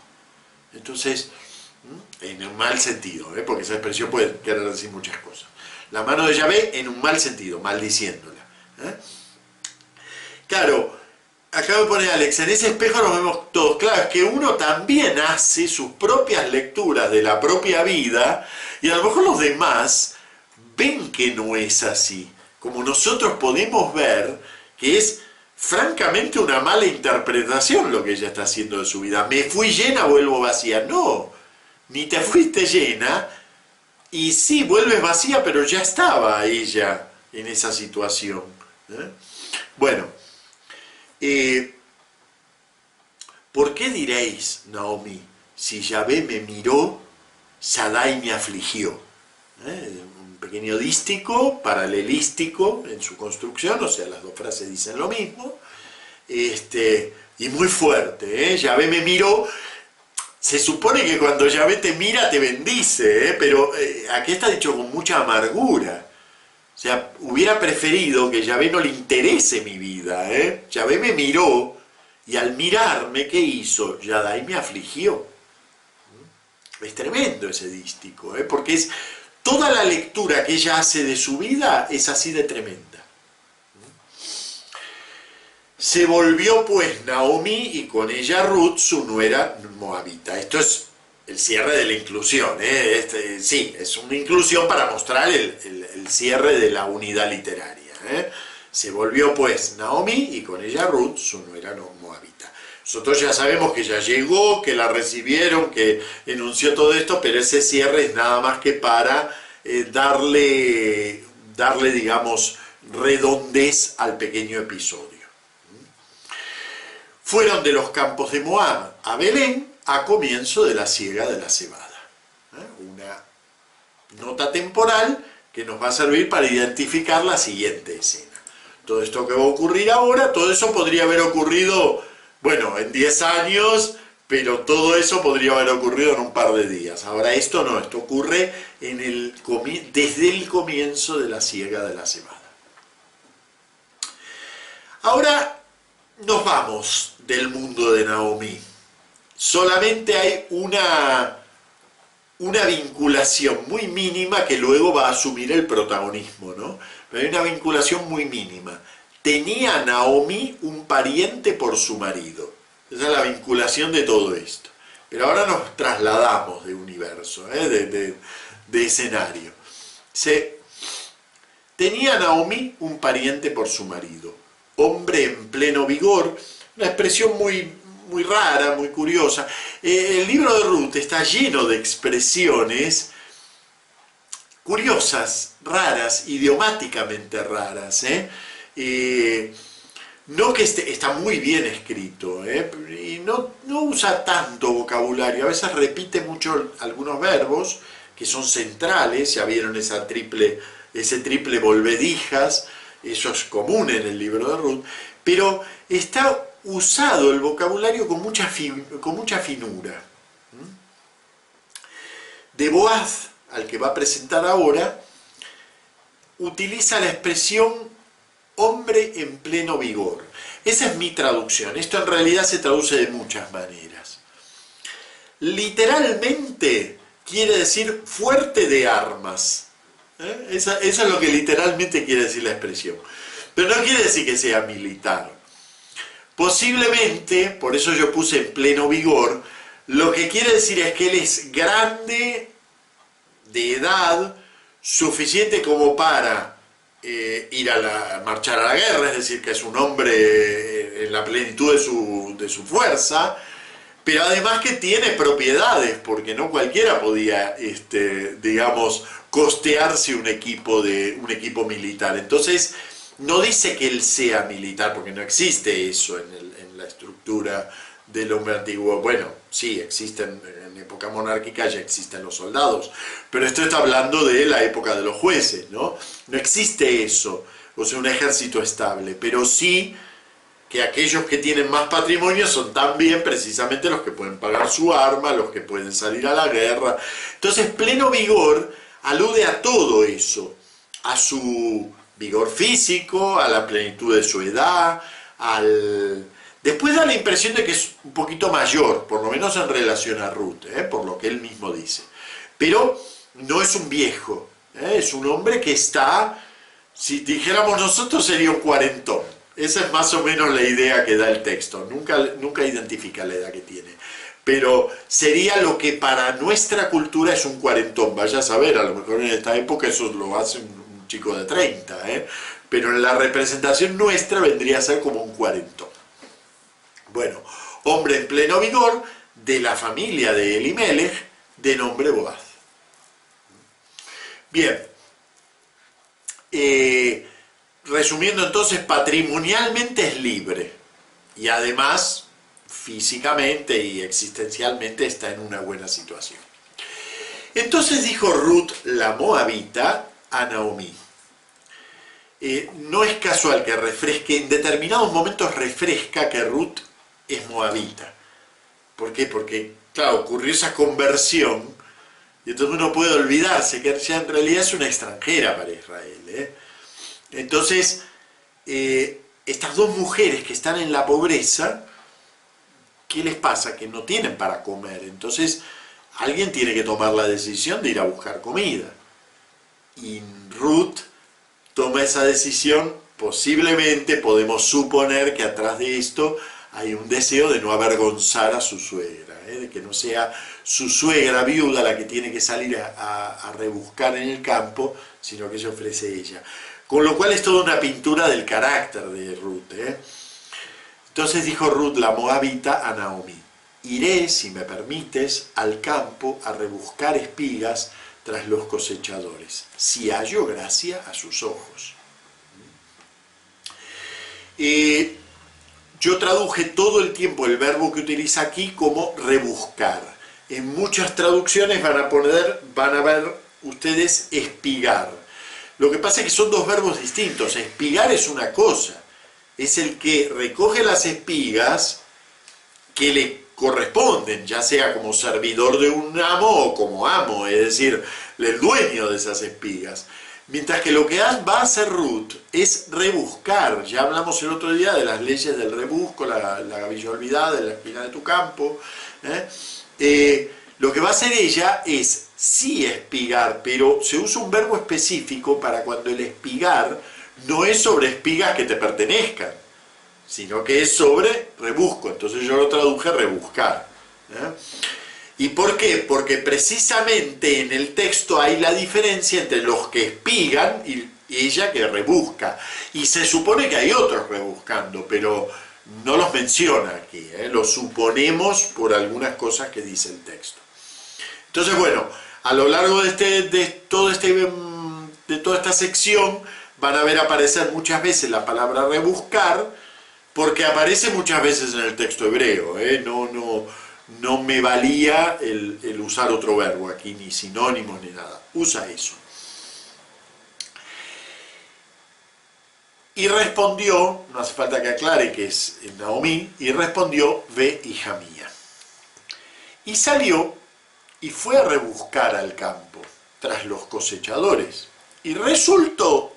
Entonces, en un mal sentido, porque esa expresión puede querer decir muchas cosas. La mano de Yahvé en un mal sentido, maldiciéndola. Claro, acá me pone Alex, en ese espejo nos vemos todos. Claro, es que uno también hace sus propias lecturas de la propia vida y a lo mejor los demás ven que no es así. como nosotros podemos ver que es francamente una mala interpretación lo que ella está haciendo de su vida. Me fui llena, vuelvo vacía. No, ni te fuiste llena, y sí, vuelves vacía, pero ya estaba ella en esa situación. Bueno, ¿por qué diréis, Naomi, si Yahvé me miró, Shaddai me afligió? Un pequeño dístico, paralelístico en su construcción, o sea, las dos frases dicen lo mismo, y muy fuerte, Yahvé me miró. Se supone que cuando Yahvé te mira te bendice, pero aquí está dicho con mucha amargura. O sea, hubiera preferido que Yahvé no le interese mi vida. Yahvé me miró, y al mirarme, ¿qué hizo? Shaddai me afligió. Es tremendo ese dístico, porque es toda la lectura que ella hace de su vida es así de tremenda. Se volvió pues Naomi y con ella Ruth, su nuera moabita. Esto es el cierre de la inclusión. Sí, es una inclusión para mostrar el cierre de la unidad literaria. Se volvió pues Naomi y con ella Ruth, su nuera moabita. Nosotros ya sabemos que ya llegó, que la recibieron, que enunció todo esto, pero ese cierre es nada más que para darle, digamos, redondez al pequeño episodio. Fueron de los campos de Moab a Belén a comienzo de la siega de la cebada. Una nota temporal que nos va a servir para identificar la siguiente escena. Todo esto que va a ocurrir ahora, todo eso podría haber ocurrido, bueno, en 10 años, pero todo eso podría haber ocurrido en un par de días. Ahora esto no, esto ocurre desde el comienzo de la siega de la cebada. Ahora nos vamos del mundo de Naomi. Solamente hay una vinculación muy mínima que luego va a asumir el protagonismo, ¿no? Pero hay una vinculación muy mínima. Tenía Naomi un pariente por su marido. Esa es la vinculación de todo esto. Pero ahora nos trasladamos de universo, de escenario. Tenía Naomi un pariente por su marido, hombre en pleno vigor, una expresión muy rara, muy curiosa. El libro de Ruth está lleno de expresiones curiosas, raras, idiomáticamente raras. No que está muy bien escrito, y no usa tanto vocabulario, a veces repite mucho algunos verbos que son centrales, ya vieron ese triple volvedijas, eso es común en el libro de Ruth, pero está usado el vocabulario con mucha finura. De Boaz, al que va a presentar ahora, utiliza la expresión hombre en pleno vigor. Esa es mi traducción. Esto en realidad se traduce de muchas maneras. Literalmente quiere decir fuerte de armas. Eso es lo que literalmente quiere decir la expresión. Pero no quiere decir que sea militar. Posiblemente, por eso yo puse en pleno vigor, lo que quiere decir es que él es grande, de edad, suficiente como para marchar a la guerra, es decir, que es un hombre en la plenitud de su fuerza, pero además que tiene propiedades, porque no cualquiera podía, digamos, costearse un equipo militar. Entonces, no dice que él sea militar, porque no existe eso en la estructura del hombre antiguo. Bueno, sí, existen, en época monárquica ya existen los soldados, pero esto está hablando de la época de los jueces, ¿no? No existe eso, o sea, un ejército estable, pero sí que aquellos que tienen más patrimonio son también precisamente los que pueden pagar su arma, los que pueden salir a la guerra. Entonces, pleno vigor alude a todo eso, a su vigor físico, a la plenitud de su edad, Después da la impresión de que es un poquito mayor, por lo menos en relación a Ruth, por lo que él mismo dice. Pero no es un viejo, es un hombre que está, si dijéramos nosotros, sería un cuarentón. Esa es más o menos la idea que da el texto, nunca identifica la edad que tiene. Pero sería lo que para nuestra cultura es un cuarentón. Vaya a saber, a lo mejor en esta época eso lo hace un chico de 30, pero en la representación nuestra vendría a ser como un cuarentón. Bueno, hombre en pleno vigor, de la familia de Elimelech, de nombre Boaz. Bien, resumiendo entonces, patrimonialmente es libre y además físicamente y existencialmente está en una buena situación. Entonces dijo Ruth la Moabita a Naomí. No es casual que refresque, en determinados momentos refresca que Ruth es moabita. ¿Por qué? Porque, claro, ocurrió esa conversión y entonces uno puede olvidarse que ella en realidad es una extranjera para Israel. Entonces, estas dos mujeres que están en la pobreza, ¿qué les pasa? Que no tienen para comer. Entonces, alguien tiene que tomar la decisión de ir a buscar comida. Y Ruth toma esa decisión, posiblemente podemos suponer que atrás de esto hay un deseo de no avergonzar a su suegra, de que no sea su suegra viuda la que tiene que salir a rebuscar en el campo, sino que se ofrece ella. Con lo cual es toda una pintura del carácter de Ruth. Entonces dijo Ruth la Moabita a Naomí: iré, si me permites, al campo a rebuscar espigas tras los cosechadores, si hallo gracia a sus ojos. Yo traduje todo el tiempo el verbo que utiliza aquí como rebuscar. En muchas traducciones van a ver ustedes espigar. Lo que pasa es que son dos verbos distintos. Espigar es una cosa, es el que recoge las espigas que le corresponden, ya sea como servidor de un amo o como amo, es decir, el dueño de esas espigas. Mientras que lo que va a hacer Ruth es rebuscar. Ya hablamos el otro día de las leyes del rebusco, la gavilla olvidada, la espina de tu campo. Lo que va a hacer ella es sí espigar, pero se usa un verbo específico para cuando el espigar no es sobre espigas que te pertenezcan, sino que es sobre rebusco. Entonces yo lo traduje rebuscar. ¿Y por qué? Porque precisamente en el texto hay la diferencia entre los que espigan y ella que rebusca. Y se supone que hay otros rebuscando, pero no los menciona aquí. Lo suponemos por algunas cosas que dice el texto. Entonces, bueno, a lo largo de toda esta sección van a ver aparecer muchas veces la palabra rebuscar, porque aparece muchas veces en el texto hebreo. No me valía el usar otro verbo aquí, ni sinónimos ni nada. Usa eso. Y respondió, no hace falta que aclare que es Naomí, y respondió: ve, hija mía. Y salió y fue a rebuscar al campo tras los cosechadores. Y resultó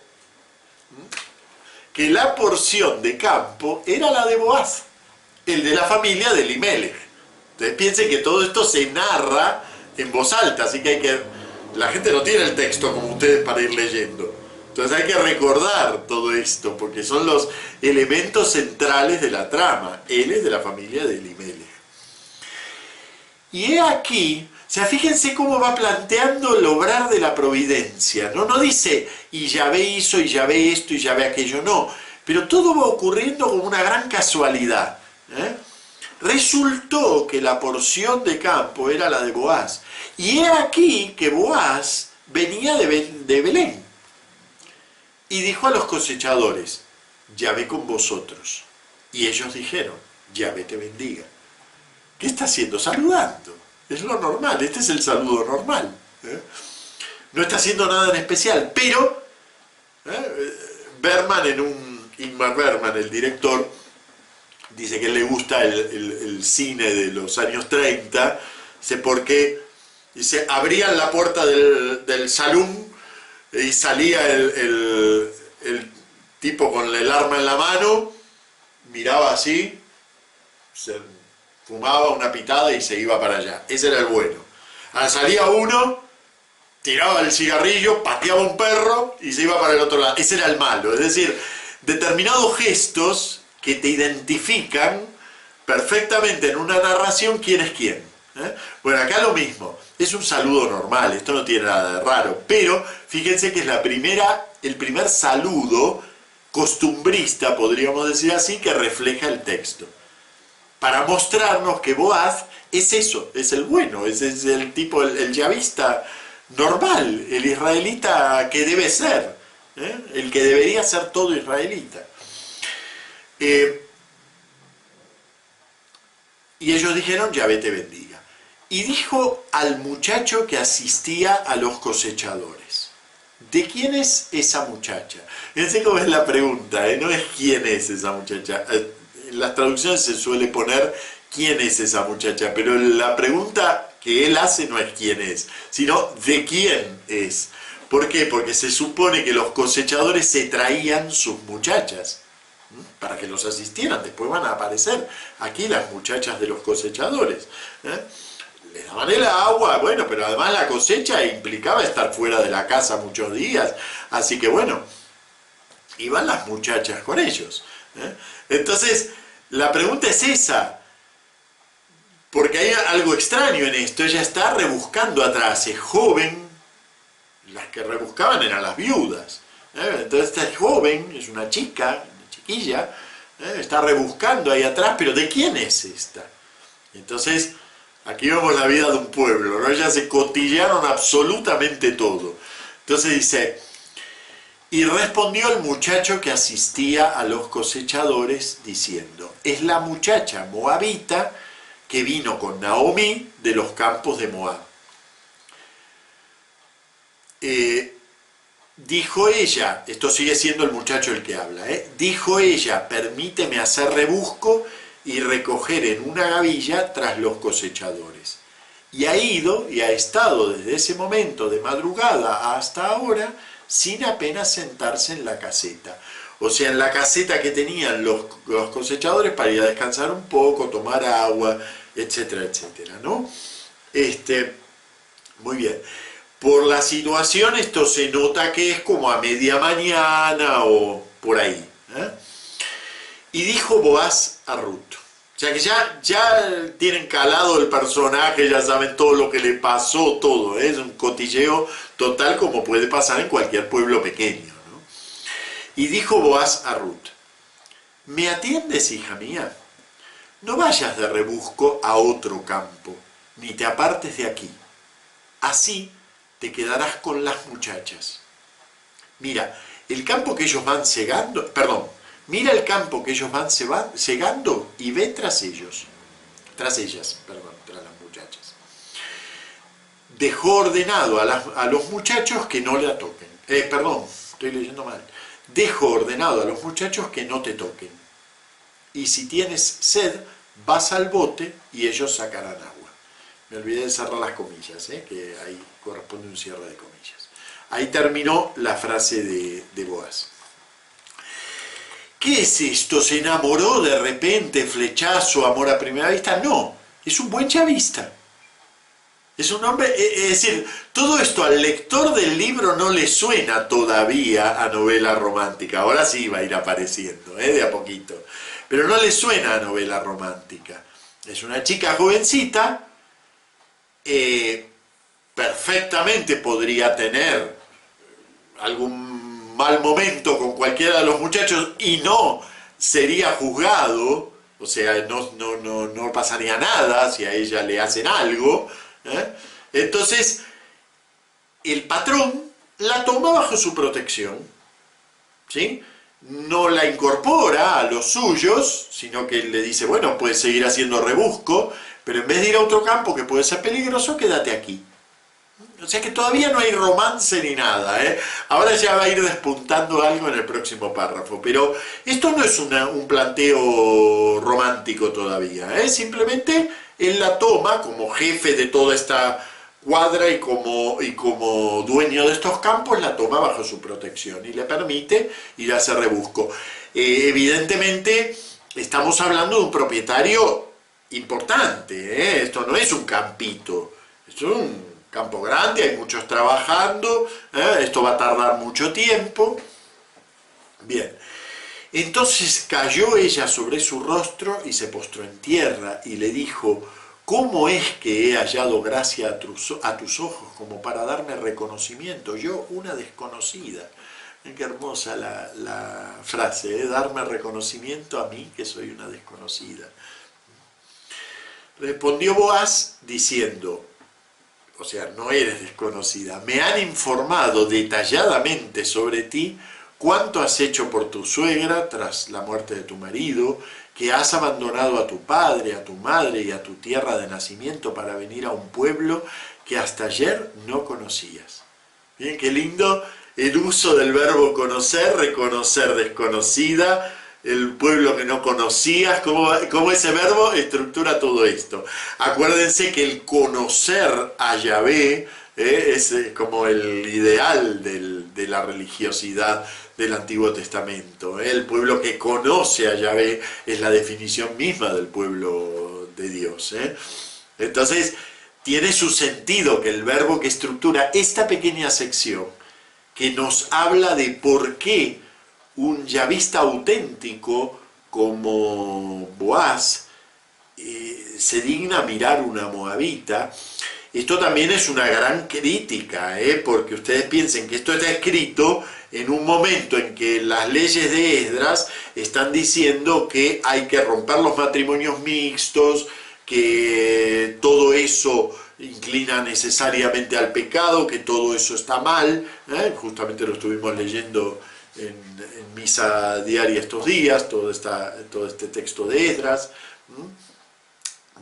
que la porción de campo era la de Boaz, el de la familia de Elimelech. Entonces piensen que todo esto se narra en voz alta, así que la gente no tiene el texto como ustedes para ir leyendo. Entonces hay que recordar todo esto, porque son los elementos centrales de la trama. Él es de la familia de Elimelech. Y he aquí, o sea, fíjense cómo va planteando el obrar de la providencia. No dice, y Yahvé hizo, y Yahvé esto, y Yahvé aquello, no. Pero todo va ocurriendo como una gran casualidad. Resultó que la porción de campo era la de Boaz. Y he aquí que Boaz venía de Belén. Y dijo a los cosechadores: Yahvé con vosotros. Y ellos dijeron: Yahvé te bendiga. ¿Qué está haciendo? Saludando. Es lo normal, este es el saludo normal. No está haciendo nada en especial, pero Ingmar Bergman, el director, dice que le gusta el cine de los años 30, porque abrían la puerta del salón y salía el tipo con el arma en la mano, miraba así, se fumaba una pitada y se iba para allá. Ese era el bueno. Ahora salía uno, tiraba el cigarrillo, pateaba un perro y se iba para el otro lado. Ese era el malo. Es decir, determinados gestos que te identifican perfectamente en una narración quién es quién. Bueno, acá lo mismo. Es un saludo normal, esto no tiene nada de raro, pero fíjense que es el primer saludo costumbrista, podríamos decir así, que refleja el texto. Para mostrarnos que Boaz es eso, es el bueno, es el tipo, el yavista normal, el israelita que debe ser, el que debería ser todo israelita. Y ellos dijeron, Yahvé te bendiga. Y dijo al muchacho que asistía a los cosechadores, ¿de quién es esa muchacha? Fíjense cómo es la pregunta, no es quién es esa muchacha. En las traducciones se suele poner quién es esa muchacha, pero la pregunta que él hace no es quién es, sino de quién es. ¿Por qué? Porque se supone que los cosechadores se traían sus muchachas para que los asistieran. Después van a aparecer aquí las muchachas de los cosechadores. Les daban el agua, bueno, pero además la cosecha implicaba estar fuera de la casa muchos días. Así que bueno, iban las muchachas con ellos. Entonces, la pregunta es esa. Porque hay algo extraño en esto. Ella está rebuscando atrás, es joven. Las que rebuscaban eran las viudas. Entonces esta es joven, es una chica, una chiquilla, está rebuscando ahí atrás, pero ¿de quién es esta? Entonces, aquí vemos la vida de un pueblo, ¿no? Ellas se cotillaron absolutamente todo. Entonces dice, y respondió el muchacho que asistía a los cosechadores diciendo, es la muchacha moabita que vino con Naomi de los campos de Moab. Dijo ella, esto sigue siendo el muchacho el que habla, dijo ella, permíteme hacer rebusco y recoger en una gavilla tras los cosechadores. Y ha ido y ha estado desde ese momento de madrugada hasta ahora sin apenas sentarse en la caseta. O sea, en la caseta que tenían los cosechadores para ir a descansar un poco, tomar agua, etcétera, etcétera, ¿no? Muy bien. Por la situación esto se nota que es como a media mañana o por ahí. Y dijo Boaz a Ruth. O sea que ya tienen calado el personaje, ya saben todo lo que le pasó, todo. Es un cotilleo total como puede pasar en cualquier pueblo pequeño, ¿no? Y dijo Boaz a Ruth, ¿me atiendes, hija mía? No vayas de rebusco a otro campo, ni te apartes de aquí. Así te quedarás con las muchachas. Mira, el campo que ellos van segando, mira el campo que ellos van segando y ve tras ellas, tras las muchachas. Dejó ordenado a los muchachos que no la toquen. Estoy leyendo mal. Dejo ordenado a los muchachos que no te toquen. Y si tienes sed, vas al bote y ellos sacarán agua. Me olvidé de cerrar las comillas, que ahí corresponde un cierre de comillas. Ahí terminó la frase de Boaz. ¿Qué es esto? ¿Se enamoró de repente, flechazo, amor a primera vista? No, es un buen chavista. Es un hombre, es decir, todo esto al lector del libro no le suena todavía a novela romántica. Ahora sí va a ir apareciendo, de a poquito. Pero no le suena a novela romántica. Es una chica jovencita, perfectamente podría tener algún mal momento con cualquiera de los muchachos y no sería juzgado, o sea, no pasaría nada si a ella le hacen algo. Entonces, el patrón la toma bajo su protección, ¿sí? No la incorpora a los suyos, sino que le dice, bueno, puedes seguir haciendo rebusco, pero en vez de ir a otro campo que puede ser peligroso, quédate aquí. O sea que todavía no hay romance ni nada, Ahora ya va a ir despuntando algo en el próximo párrafo, pero esto no es un planteo romántico todavía, Simplemente él la toma como jefe de toda esta cuadra y como dueño de estos campos, la toma bajo su protección y le permite ir a hacer rebusco. Evidentemente estamos hablando de un propietario importante, Esto no es un campito, esto es un campo grande, hay muchos trabajando, esto va a tardar mucho tiempo. Bien, entonces cayó ella sobre su rostro y se postró en tierra y le dijo, ¿cómo es que he hallado gracia a tus ojos como para darme reconocimiento? Yo, una desconocida. Qué hermosa la frase, ¿eh? Darme reconocimiento a mí, que soy una desconocida. Respondió Boaz diciendo, o sea, no eres desconocida, me han informado detalladamente sobre ti cuánto has hecho por tu suegra tras la muerte de tu marido, que has abandonado a tu padre, a tu madre y a tu tierra de nacimiento para venir a un pueblo que hasta ayer no conocías. Bien, qué lindo el uso del verbo conocer, reconocer desconocida, el pueblo que no conocías, cómo ese verbo estructura todo esto. Acuérdense que el conocer a Yahvé es como el ideal de la religiosidad del Antiguo Testamento. El pueblo que conoce a Yahvé es la definición misma del pueblo de Dios. Entonces, tiene su sentido que el verbo que estructura esta pequeña sección, que nos habla de por qué un yavista auténtico como Boaz se digna mirar una moabita. Esto también es una gran crítica, porque ustedes piensen que esto está escrito en un momento en que las leyes de Esdras están diciendo que hay que romper los matrimonios mixtos, que todo eso inclina necesariamente al pecado, que todo eso está mal, justamente lo estuvimos leyendo en misa diaria estos días, todo este texto de Esdras.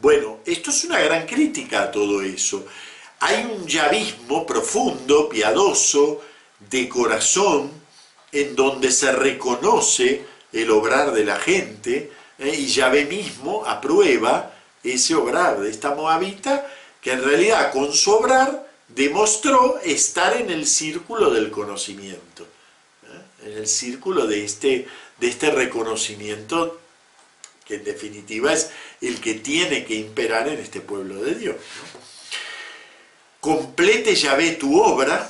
Bueno, esto es una gran crítica a todo eso. Hay un yavismo profundo, piadoso, de corazón, en donde se reconoce el obrar de la gente, y Yahvé mismo aprueba ese obrar de esta moabita, que en realidad con su obrar demostró estar en el círculo del conocimiento, en el círculo de este reconocimiento que en definitiva es el que tiene que imperar en este pueblo de Dios, ¿no? Complete Yahvé tu obra,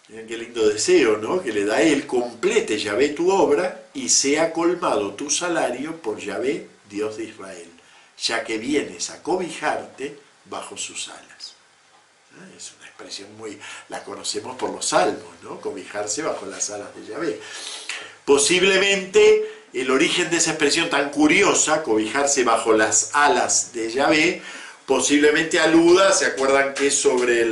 miren qué lindo deseo, ¿no?, que le da él, complete Yahvé tu obra y sea colmado tu salario por Yahvé, Dios de Israel, ya que vienes a cobijarte bajo sus alas. Es una expresión la conocemos por los salmos, ¿no? Cobijarse bajo las alas de Yahvé. Posiblemente el origen de esa expresión tan curiosa, cobijarse bajo las alas de Yahvé, posiblemente aluda, ¿se acuerdan que sobre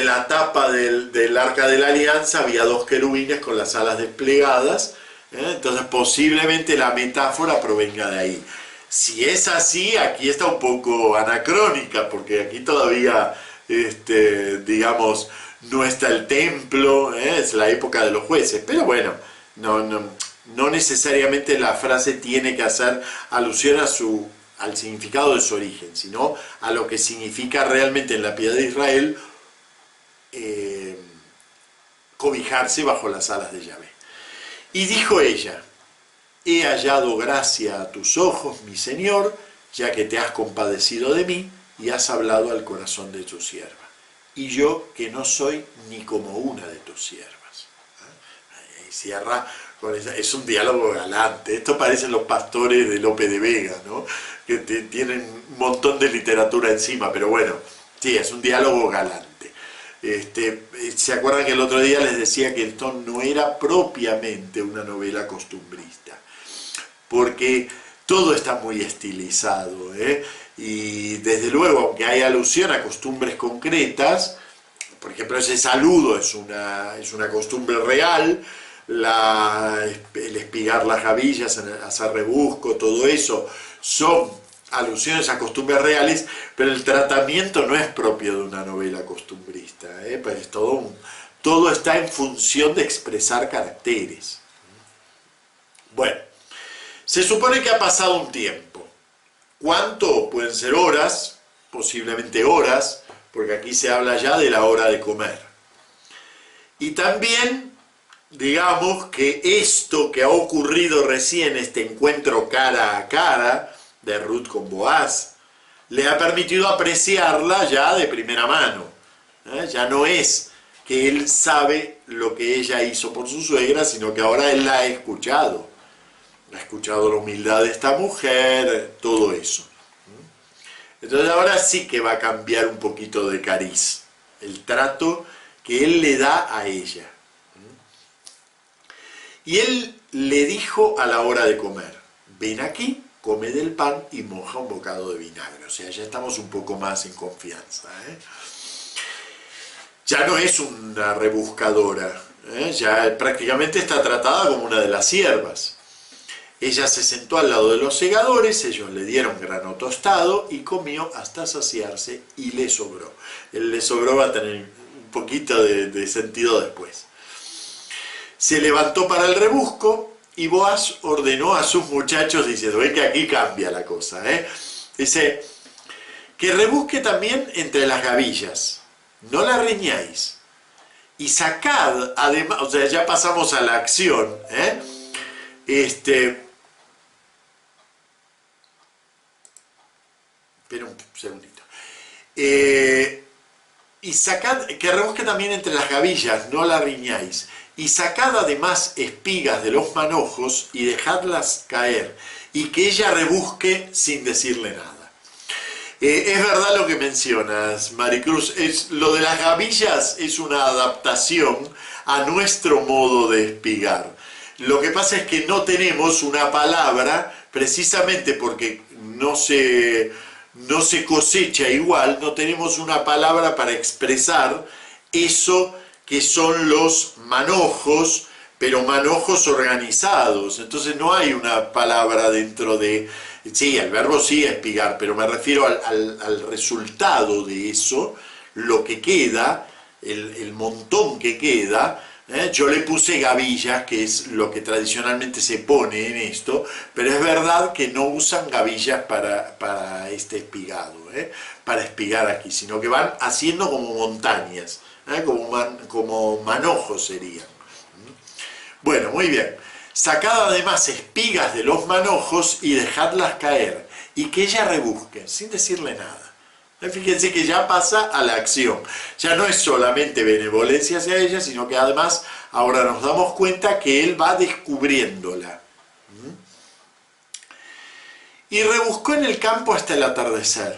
la tapa del Arca de la Alianza había dos querubines con las alas desplegadas? Entonces posiblemente la metáfora provenga de ahí. Si es así, aquí está un poco anacrónica, porque aquí todavía, digamos, no está el templo, es la época de los jueces, pero bueno, no necesariamente la frase tiene que hacer alusión al significado de su origen, sino a lo que significa realmente en la piedad de Israel cobijarse bajo las alas de Yahvé. Y dijo ella, he hallado gracia a tus ojos, mi Señor, ya que te has compadecido de mí y has hablado al corazón de tu sierva. Y yo, que no soy ni como una de tus siervas. Ahí cierra con esa, es un diálogo galante. Esto parecen los pastores de Lope de Vega, ¿no?, que tienen un montón de literatura encima, pero bueno, sí, es un diálogo galante. ¿Se acuerdan que el otro día les decía que esto no era propiamente una novela costumbrista? Porque todo está muy estilizado, y desde luego, aunque hay alusión a costumbres concretas, por ejemplo, ese saludo es una costumbre real, el espigar las gavillas, hacer rebusco, todo eso son alusiones a costumbres reales, pero el tratamiento no es propio de una novela costumbrista, pues todo está en función de expresar caracteres. Bueno, se supone que ha pasado un tiempo. ¿Cuánto? Pueden ser horas, posiblemente horas, porque aquí se habla ya de la hora de comer. Y también, digamos que esto que ha ocurrido recién, este encuentro cara a cara de Ruth con Boaz, le ha permitido apreciarla ya de primera mano. Ya no es que él sabe lo que ella hizo por su suegra, sino que ahora él la ha escuchado. ha escuchado la humildad de esta mujer, todo eso. Entonces ahora sí que va a cambiar un poquito de cariz, el trato que él le da a ella. Y él le dijo a la hora de comer, ven aquí, come del pan y moja un bocado de vinagre. O sea, ya estamos un poco más en confianza, ¿eh? Ya no es una rebuscadora, ¿eh? Ya prácticamente está tratada como una de las siervas. Ella se sentó al lado de los segadores, ellos le dieron grano tostado y comió hasta saciarse y le sobró. El le sobró va a tener un poquito de sentido después. Se levantó para el rebusco y Boaz ordenó a sus muchachos diciendo, ve que aquí cambia la cosa, ¿eh? Dice, que rebusque también entre las gavillas, no la riñáis, y sacad, además, o sea, ya pasamos a la acción, ¿eh? Espera un segundito. Y sacad, que rebusque también entre las gavillas, no la riñáis, y sacad además espigas de los manojos y dejadlas caer, y que ella rebusque sin decirle nada. Es verdad lo que mencionas, Maricruz, lo de las gavillas es una adaptación a nuestro modo de espigar. Lo que pasa es que no tenemos una palabra, precisamente porque no se cosecha igual, no tenemos una palabra para expresar eso que son los manojos, pero manojos organizados. Entonces no hay una palabra dentro de... Sí, el verbo sí espigar, pero me refiero al resultado de eso, lo que queda, el montón que queda. Yo le puse gavillas, que es lo que tradicionalmente se pone en esto, pero es verdad que no usan gavillas para este espigado, para espigar aquí, sino que van haciendo como montañas, como manojos serían. Bueno, muy bien. Sacad además espigas de los manojos y dejadlas caer, y que ella rebusque, sin decirle nada. Fíjense que ya pasa a la acción. Ya no es solamente benevolencia hacia ella, sino que además ahora nos damos cuenta que él va descubriéndola. Y rebuscó en el campo hasta el atardecer,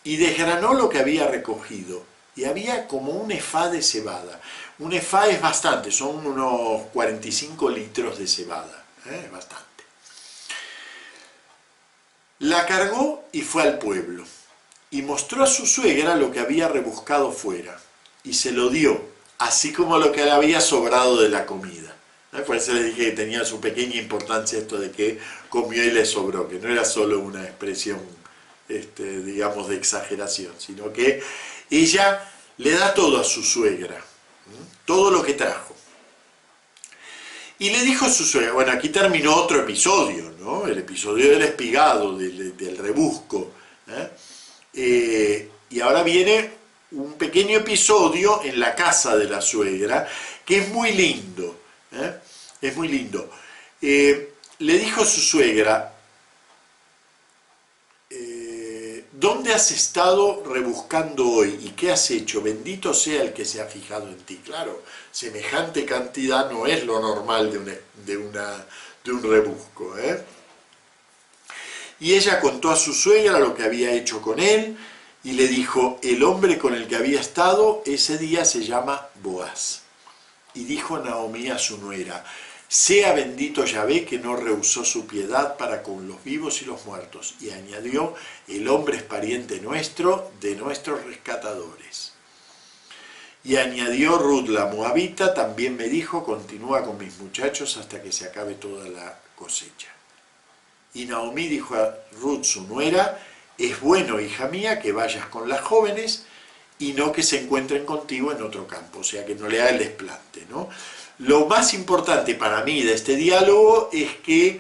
y desgranó lo que había recogido, y había como un efá de cebada. Un efá es bastante, son unos 45 litros de cebada, bastante. La cargó y fue al pueblo, y mostró a su suegra lo que había rebuscado fuera, y se lo dio, así como lo que le había sobrado de la comida. Por eso le dije que tenía su pequeña importancia esto de que comió y le sobró, que no era solo una expresión, digamos, de exageración, sino que ella le da todo a su suegra, todo lo que trajo. Y le dijo a su suegra, bueno, aquí terminó otro episodio, ¿no? El episodio del espigado, del rebusco, y ahora viene un pequeño episodio en la casa de la suegra, que es muy lindo, es muy lindo. Le dijo a su suegra, ¿dónde has estado rebuscando hoy? ¿Y qué has hecho? Bendito sea el que se ha fijado en ti. Claro, semejante cantidad no es lo normal de un rebusco, Y ella contó a su suegra lo que había hecho con él, y le dijo, el hombre con el que había estado ese día se llama Boaz. Y dijo Naomí a su nuera, sea bendito Yahvé que no rehusó su piedad para con los vivos y los muertos. Y añadió, el hombre es pariente nuestro, de nuestros rescatadores. Y añadió Ruth la moabita, también me dijo, continúa con mis muchachos hasta que se acabe toda la cosecha. Y Naomí dijo a Ruth su nuera, es bueno, hija mía, que vayas con las jóvenes y no que se encuentren contigo en otro campo, o sea, que no le haga el desplante, ¿no? Lo más importante para mí de este diálogo es que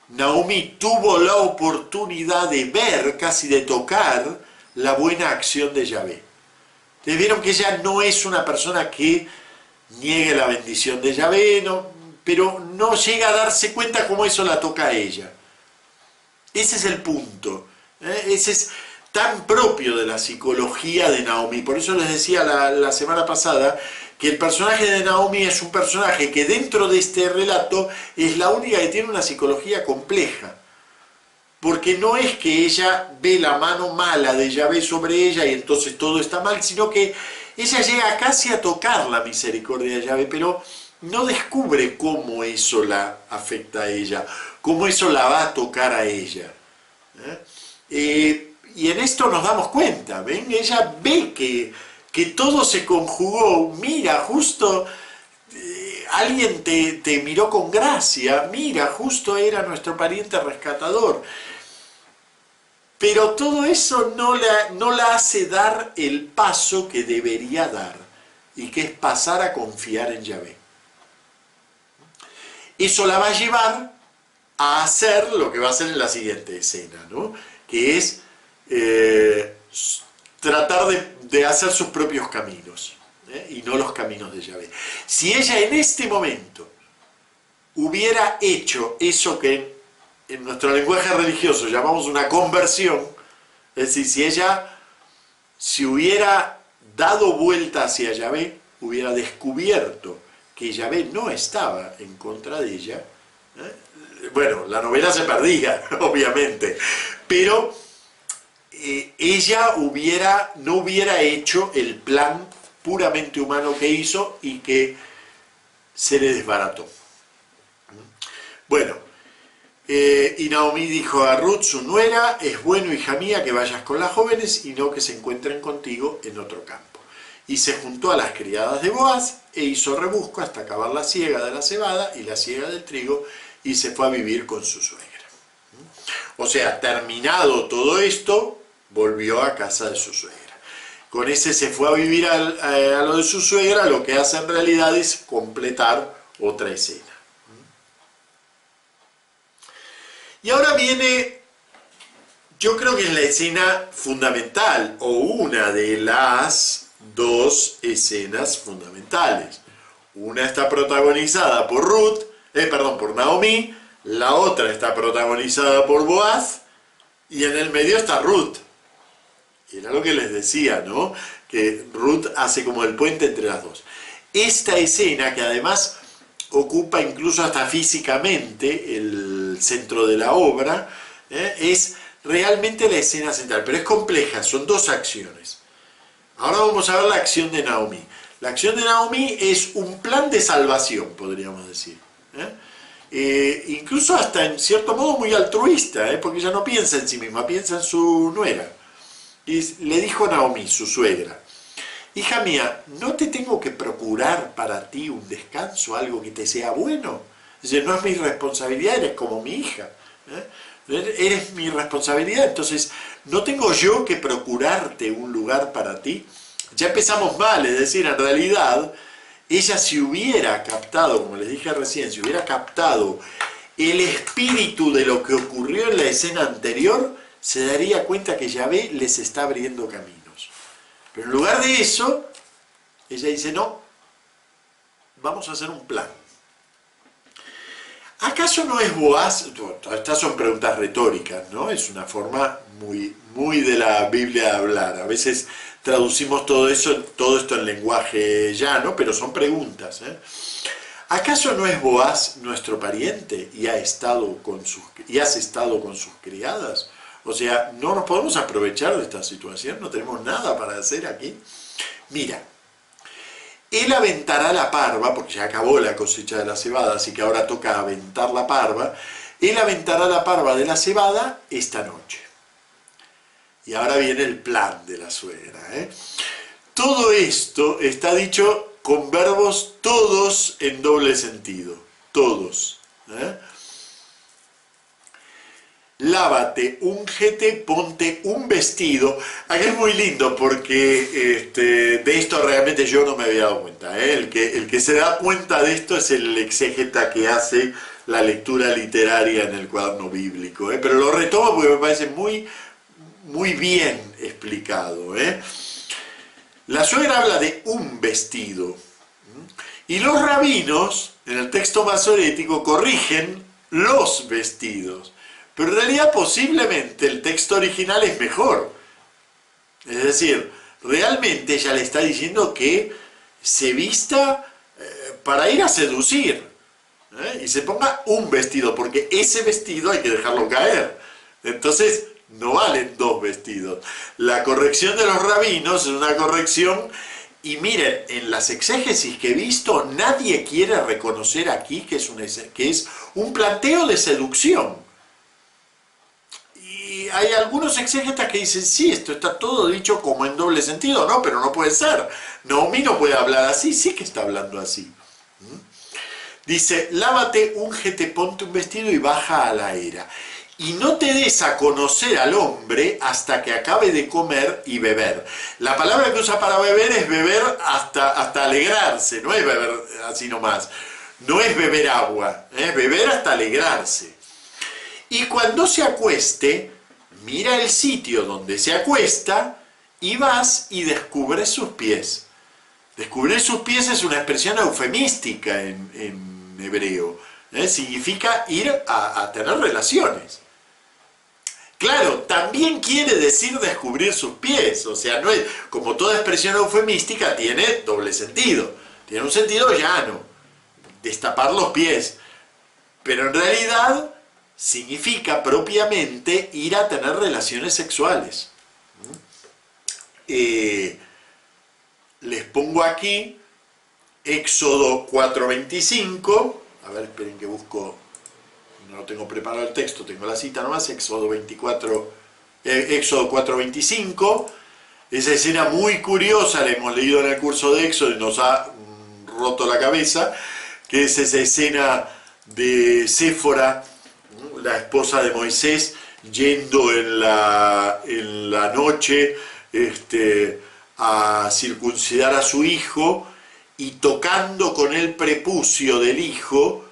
Naomí tuvo la oportunidad de ver, casi de tocar, la buena acción de Yahvé. Ustedes vieron que ella no es una persona que niegue la bendición de Yahvé, no, pero no llega a darse cuenta cómo eso la toca a ella. Ese es el punto. Ese es tan propio de la psicología de Naomí. Por eso les decía la semana pasada que el personaje de Naomi es un personaje que dentro de este relato es la única que tiene una psicología compleja. Porque no es que ella ve la mano mala de Yahvé sobre ella y entonces todo está mal, sino que ella llega casi a tocar la misericordia de Yahvé, pero no descubre cómo eso la afecta a ella, cómo eso la va a tocar a ella. Y en esto nos damos cuenta, ¿ven? Ella ve que todo se conjugó, mira, justo alguien te miró con gracia, mira, justo era nuestro pariente rescatador. Pero todo eso no la hace dar el paso que debería dar, y que es pasar a confiar en Yahvé. Eso la va a llevar a hacer lo que va a hacer en la siguiente escena, ¿no? Que es tratar de hacer sus propios caminos, y no los caminos de Yahvé. Si ella en este momento hubiera hecho eso que en nuestro lenguaje religioso llamamos una conversión, es decir, si ella se hubiera dado vuelta hacia Yahvé, hubiera descubierto que Yahvé no estaba en contra de ella, bueno, la novela se perdía, obviamente, pero ella no hubiera hecho el plan puramente humano que hizo y que se le desbarató. Bueno, y Naomi dijo a Ruth, su nuera, es bueno, hija mía, que vayas con las jóvenes y no que se encuentren contigo en otro campo. Y se juntó a las criadas de Boaz e hizo rebusco hasta acabar la siega de la cebada y la siega del trigo, y se fue a vivir con su suegra. O sea, terminado todo esto, volvió a casa de su suegra. Con ese se fue a vivir a lo de su suegra, lo que hace en realidad es completar otra escena. Y ahora viene, yo creo que es la escena fundamental, o una de las dos escenas fundamentales. Una está protagonizada por por Naomi, la otra está protagonizada por Boaz, y en el medio está Ruth. Y era lo que les decía, ¿no? Que Ruth hace como el puente entre las dos. Esta escena, que además ocupa incluso hasta físicamente el centro de la obra, es realmente la escena central, pero es compleja, son dos acciones. Ahora vamos a ver la acción de Naomi. La acción de Naomi es un plan de salvación, podríamos decir. Incluso hasta en cierto modo muy altruista, porque ella no piensa en sí misma, piensa en su nuera. Y le dijo a Naomi, su suegra, hija mía, ¿no te tengo que procurar para ti un descanso, algo que te sea bueno? Es decir, no es mi responsabilidad, eres como mi hija. Eres mi responsabilidad, entonces, ¿no tengo yo que procurarte un lugar para ti? Ya empezamos mal, es decir, en realidad, ella si hubiera captado, como les dije recién, si hubiera captado el espíritu de lo que ocurrió en la escena anterior, se daría cuenta que Yahvé les está abriendo caminos. Pero en lugar de eso, ella dice, no, vamos a hacer un plan. ¿Acaso no es Boaz? Estas son preguntas retóricas, ¿no? Es una forma muy de la Biblia de hablar. A veces traducimos todo esto en lenguaje llano, pero son preguntas. ¿Acaso no es Boaz nuestro pariente y has estado con sus criadas? O sea, ¿no nos podemos aprovechar de esta situación? ¿No tenemos nada para hacer aquí? Mira, él aventará la parva, porque ya acabó la cosecha de la cebada, así que ahora toca aventar la parva. Él aventará la parva de la cebada esta noche. Y ahora viene el plan de la suegra. Todo esto está dicho con verbos todos en doble sentido. Todos. Lávate, úngete, ponte un vestido. Aquí es muy lindo porque de esto realmente yo no me había dado cuenta. El que se da cuenta de esto es el exégeta que hace la lectura literaria en el cuaderno bíblico. Pero lo retomo porque me parece muy bien explicado. La suegra habla de un vestido. Y los rabinos, en el texto masorético, corrigen los vestidos. Pero en realidad posiblemente el texto original es mejor. Es decir, realmente ella le está diciendo que se vista para ir a seducir, y se ponga un vestido, porque ese vestido hay que dejarlo caer. Entonces no valen dos vestidos. La corrección de los rabinos es una corrección, y miren, en las exégesis que he visto, nadie quiere reconocer aquí que es un planteo de seducción. Y hay algunos exégetas que dicen, sí, esto está todo dicho como en doble sentido. No, pero no puede ser. Naomi no puede hablar así, sí que está hablando así. Dice, lávate, úngete, ponte un vestido y baja a la era. Y no te des a conocer al hombre hasta que acabe de comer y beber. La palabra que usa para beber es beber hasta alegrarse, no es beber así nomás. No es beber agua, es beber hasta alegrarse. Y cuando se acueste, mira el sitio donde se acuesta y vas y descubres sus pies. Descubrir sus pies es una expresión eufemística en hebreo. Significa ir a tener relaciones. Claro, también quiere decir descubrir sus pies. O sea, no es, como toda expresión eufemística, tiene doble sentido. Tiene un sentido llano, destapar los pies. Pero en realidad significa propiamente ir a tener relaciones sexuales. Les pongo aquí Éxodo 4:25. A ver, esperen que busco. No tengo preparado el texto, tengo la cita nomás. Éxodo 4:25. Esa escena muy curiosa, la hemos leído en el curso de Éxodo y nos ha roto la cabeza, que es esa escena de Séfora, la esposa de Moisés, yendo en la noche a circuncidar a su hijo y tocando con el prepucio del hijo.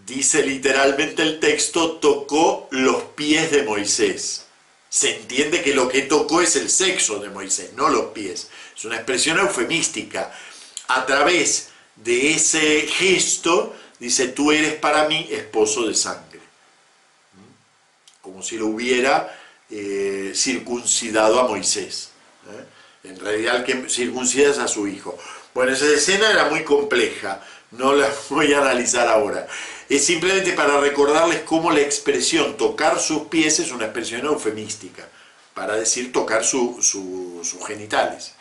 Dice literalmente el texto, tocó los pies de Moisés. Se entiende que lo que tocó es el sexo de Moisés, no los pies. Es una expresión eufemística. A través de ese gesto, dice, tú eres para mí esposo de sangre. Como si lo hubiera circuncidado a Moisés. En realidad el que circuncida es a su hijo. Bueno, esa escena era muy compleja, no la voy a analizar ahora. Es simplemente para recordarles cómo la expresión tocar sus pies es una expresión eufemística, para decir tocar sus genitales.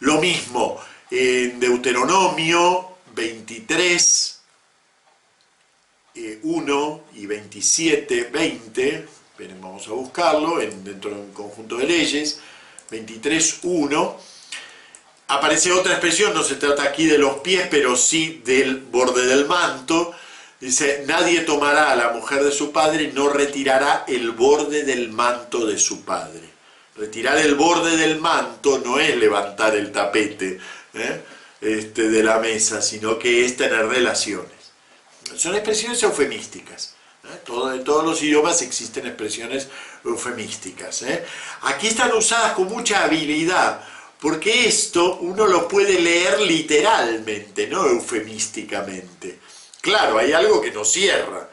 Lo mismo en Deuteronomio 23, 1 y 27, 20, esperen, vamos a buscarlo, dentro de un conjunto de leyes, 23, 1, aparece otra expresión, no se trata aquí de los pies, pero sí del borde del manto. Dice, nadie tomará a la mujer de su padre y no retirará el borde del manto de su padre. Retirar el borde del manto no es levantar el tapete de la mesa, sino que es tener relaciones. Son expresiones eufemísticas. En todos los idiomas existen expresiones eufemísticas. Aquí están usadas con mucha habilidad, porque esto uno lo puede leer literalmente, no eufemísticamente. Claro, hay algo que nos cierra.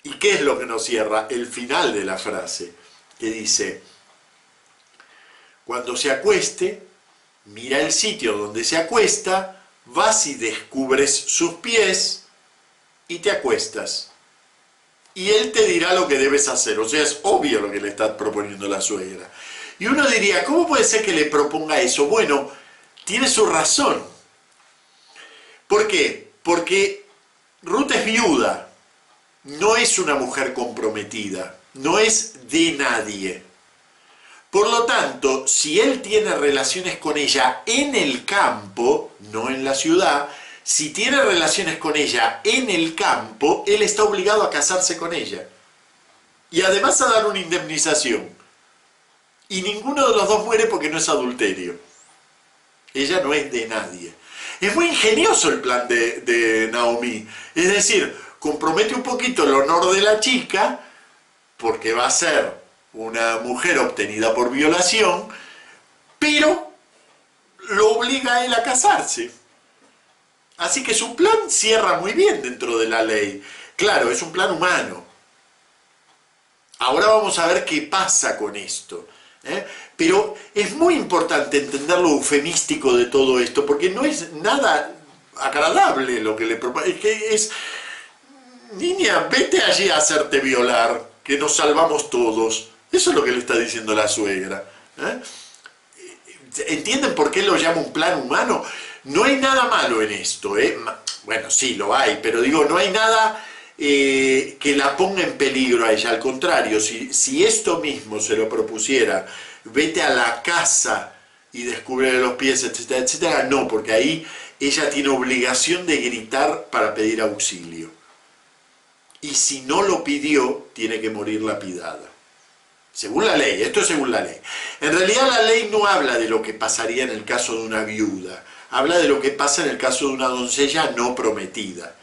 ¿Y qué es lo que nos cierra? El final de la frase, que dice, cuando se acueste, mira el sitio donde se acuesta, vas y descubres sus pies y te acuestas. Y él te dirá lo que debes hacer. O sea, es obvio lo que le está proponiendo la suegra. Y uno diría, ¿cómo puede ser que le proponga eso? Bueno, tiene su razón. ¿Por qué? Porque Ruth es viuda, no es una mujer comprometida, no es de nadie. Por lo tanto, si él tiene relaciones con ella en el campo, no en la ciudad, si tiene relaciones con ella en el campo, él está obligado a casarse con ella. Y además a dar una indemnización. Y ninguno de los dos muere porque no es adulterio. Ella no es de nadie. Es muy ingenioso el plan de Naomi. Es decir, compromete un poquito el honor de la chica, porque va a ser una mujer obtenida por violación, pero lo obliga a él a casarse. Así que su plan cierra muy bien dentro de la ley. Claro, es un plan humano. Ahora vamos a ver qué pasa con esto. Pero es muy importante entender lo eufemístico de todo esto, porque no es nada agradable lo que le propone. Es que es, niña, vete allí a hacerte violar, que nos salvamos todos. Eso es lo que le está diciendo la suegra. ¿Entienden por qué lo llama un plan humano? No hay nada malo en esto, Bueno, sí, lo hay, pero digo, no hay nada que la ponga en peligro a ella. Al contrario, si esto mismo se lo propusiera, vete a la casa y descubre los pies, etcétera, etcétera, no, porque ahí ella tiene obligación de gritar para pedir auxilio. Y si no lo pidió, tiene que morir lapidada. Según la ley, esto es según la ley. En realidad la ley no habla de lo que pasaría en el caso de una viuda, habla de lo que pasa en el caso de una doncella no prometida.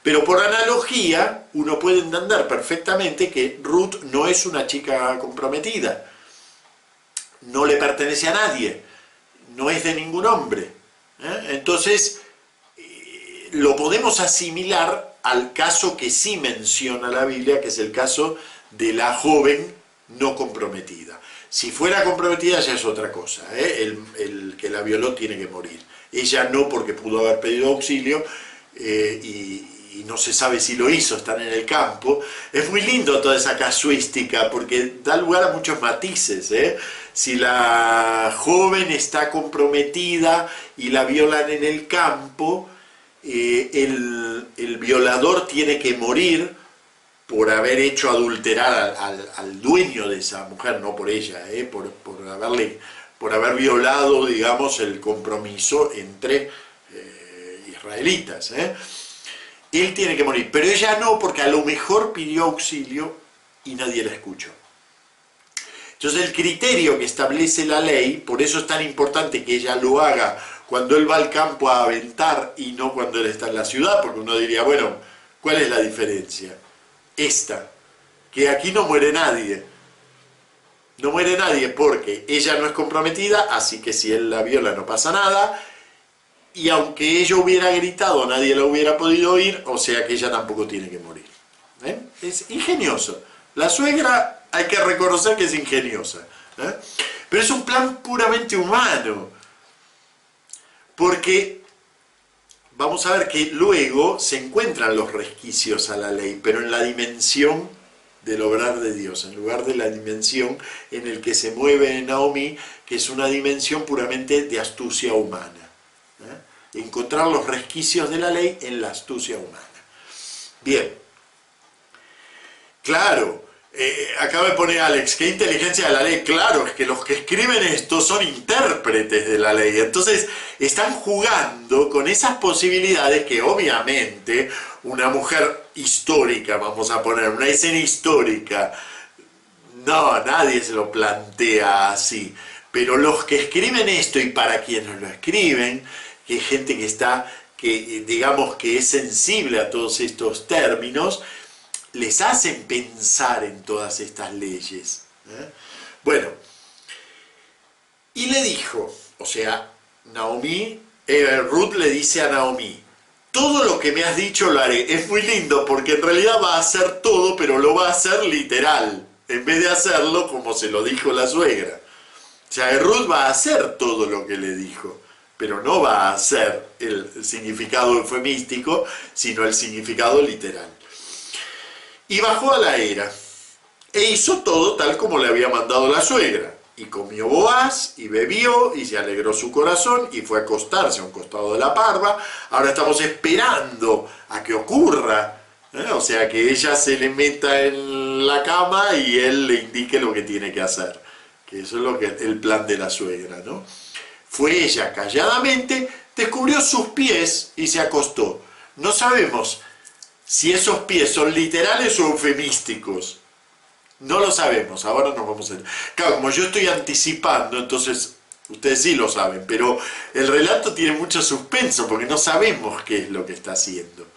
Pero por analogía, uno puede entender perfectamente que Ruth no es una chica comprometida, no le pertenece a nadie, no es de ningún hombre. Entonces, lo podemos asimilar al caso que sí menciona la Biblia, que es el caso de la joven no comprometida. Si fuera comprometida ya es otra cosa, el que la violó tiene que morir. Ella no, porque pudo haber pedido auxilio y no se sabe si lo hizo, están en el campo. Es muy lindo toda esa casuística porque da lugar a muchos matices. Si la joven está comprometida y la violan en el campo, el violador tiene que morir por haber hecho adulterar al dueño de esa mujer, no por ella, por haber violado, digamos, el compromiso entre israelitas. Él tiene que morir, pero ella no, porque a lo mejor pidió auxilio y nadie la escuchó. Entonces el criterio que establece la ley, por eso es tan importante que ella lo haga cuando él va al campo a aventar y no cuando él está en la ciudad, porque uno diría, bueno, ¿cuál es la diferencia? Esta, que aquí no muere nadie. No muere nadie porque ella no es comprometida, así que si él la viola no pasa nada, y aunque ella hubiera gritado, nadie la hubiera podido oír, o sea que ella tampoco tiene que morir. Es ingenioso. La suegra hay que reconocer que es ingeniosa. Pero es un plan puramente humano. Porque vamos a ver que luego se encuentran los resquicios a la ley, pero en la dimensión del obrar de Dios, en lugar de la dimensión en el que se mueve Naomi, que es una dimensión puramente de astucia humana. Encontrar los resquicios de la ley en la astucia humana. Bien. Claro, acá me pone Alex, ¿qué inteligencia de la ley? Claro, es que los que escriben esto son intérpretes de la ley, entonces están jugando con esas posibilidades que obviamente una mujer histórica, vamos a poner, una escena histórica, no, nadie se lo plantea así, pero los que escriben esto y para quienes lo escriben, que hay gente que digamos que es sensible a todos estos términos, les hacen pensar en todas estas leyes. Bueno, y le dijo, o sea, Ruth le dice a Naomi, todo lo que me has dicho lo haré. Es muy lindo porque en realidad va a hacer todo, pero lo va a hacer literal, en vez de hacerlo como se lo dijo la suegra. O sea, Ruth va a hacer todo lo que le dijo, pero no va a hacer el significado eufemístico, sino el significado literal. Y bajó a la era, e hizo todo tal como le había mandado la suegra. Y comió Boaz, y bebió, y se alegró su corazón, y fue a acostarse a un costado de la parva. Ahora estamos esperando a que ocurra, o sea, que ella se le meta en la cama y él le indique lo que tiene que hacer. Que eso es el plan de la suegra, ¿no? Fue ella calladamente, descubrió sus pies y se acostó. No sabemos si esos pies son literales o eufemísticos. No lo sabemos, ahora nos vamos a... Claro, como yo estoy anticipando, entonces ustedes sí lo saben, pero el relato tiene mucho suspenso porque no sabemos qué es lo que está haciendo.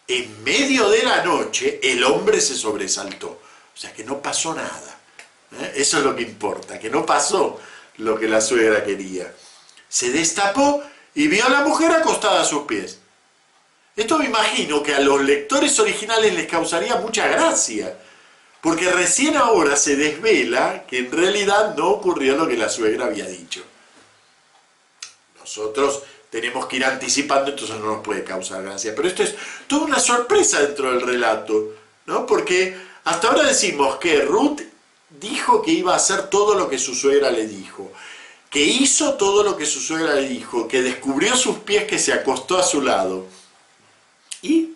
En medio de la noche, el hombre se sobresaltó. O sea, que no pasó nada. Eso es lo que importa, que no pasó lo que la suegra quería. Se destapó y vio a la mujer acostada a sus pies. Esto me imagino que a los lectores originales les causaría mucha gracia, Porque recién ahora se desvela que en realidad no ocurrió lo que la suegra había dicho. Nosotros tenemos que ir anticipando, entonces no nos puede causar gracia. Pero esto es toda una sorpresa dentro del relato, ¿no? Porque hasta ahora decimos que Ruth dijo que iba a hacer todo lo que su suegra le dijo, que hizo todo lo que su suegra le dijo, que descubrió sus pies, que se acostó a su lado. ¿Y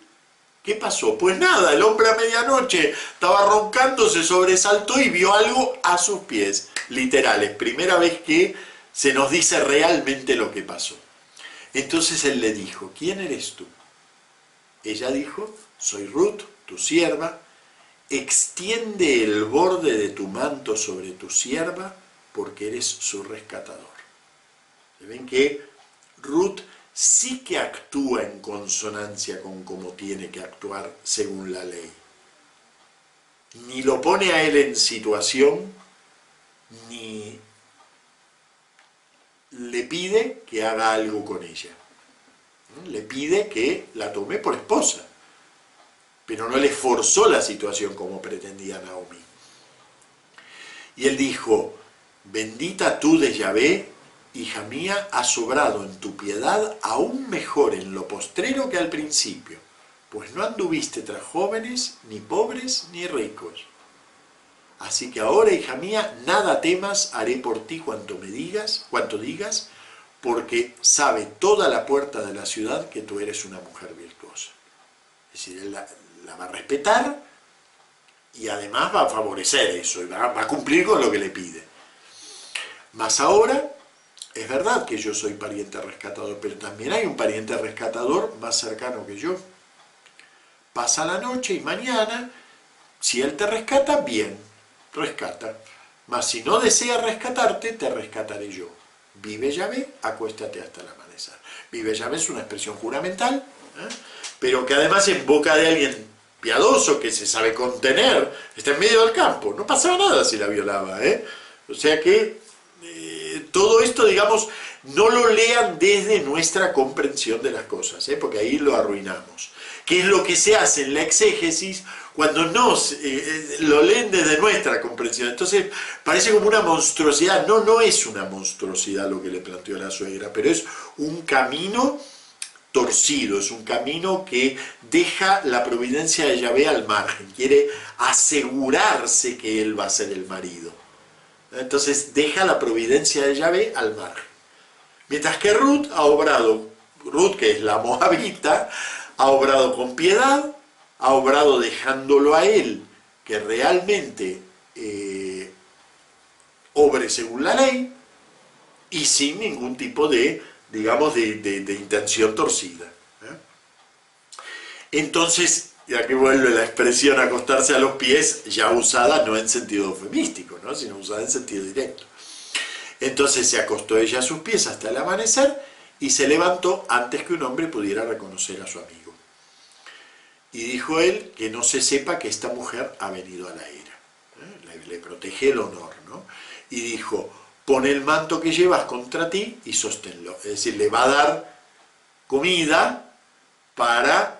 qué pasó? Pues nada, el hombre a medianoche estaba roncando, se sobresaltó y vio algo a sus pies. Literales, primera vez que se nos dice realmente lo que pasó. Entonces él le dijo, ¿quién eres tú? Ella dijo, soy Ruth, tu sierva, extiende el borde de tu manto sobre tu sierva, porque eres su rescatador. ¿Ven que Ruth sí que actúa en consonancia con cómo tiene que actuar según la ley? Ni lo pone a él en situación, ni le pide que haga algo con ella. Le pide que la tome por esposa, pero no le forzó la situación como pretendía Naomi. Y él dijo, bendita tú de Yahvé, hija mía, has obrado en tu piedad aún mejor en lo postrero que al principio, pues no anduviste tras jóvenes, ni pobres, ni ricos. Así que ahora, hija mía, nada temas, haré por ti cuanto digas, porque sabe toda la puerta de la ciudad que tú eres una mujer virtuosa. Es decir, él la va a respetar y además va a favorecer eso, y va a cumplir con lo que le pide. Mas ahora, es verdad que yo soy pariente rescatador, pero también hay un pariente rescatador más cercano que yo. Pasa la noche y mañana, si él te rescata, bien, rescata. Mas si no desea rescatarte, te rescataré yo. Vive Yahvé, acuéstate hasta el amanecer. Vive Yahvé es una expresión juramental, pero que además en boca de alguien piadoso, que se sabe contener, está en medio del campo. No pasaba nada si la violaba, O sea que todo esto, digamos, no lo lean desde nuestra comprensión de las cosas, porque ahí lo arruinamos. ¿Qué es lo que se hace en la exégesis cuando no lo leen desde nuestra comprensión? Entonces parece como una monstruosidad. No, no es una monstruosidad lo que le planteó la suegra, pero es un camino torcido, es un camino que deja la providencia de Yahvé al margen, quiere asegurarse que él va a ser el marido. Entonces deja la providencia de Yahvé al margen. Mientras que Ruth ha obrado, Ruth que es la moabita, ha obrado con piedad, ha obrado dejándolo a él, que realmente obre según la ley, y sin ningún tipo de, digamos, de intención torcida. Entonces, ya que vuelve la expresión acostarse a los pies, ya usada no en sentido eufemístico, ¿no? Sino usada en sentido directo. Entonces se acostó ella a sus pies hasta el amanecer y se levantó antes que un hombre pudiera reconocer a su amigo. Y dijo él que no se sepa que esta mujer ha venido a la era. Le protege el honor, ¿no? Y dijo, pon el manto que llevas contra ti y sosténlo. Es decir, le va a dar comida para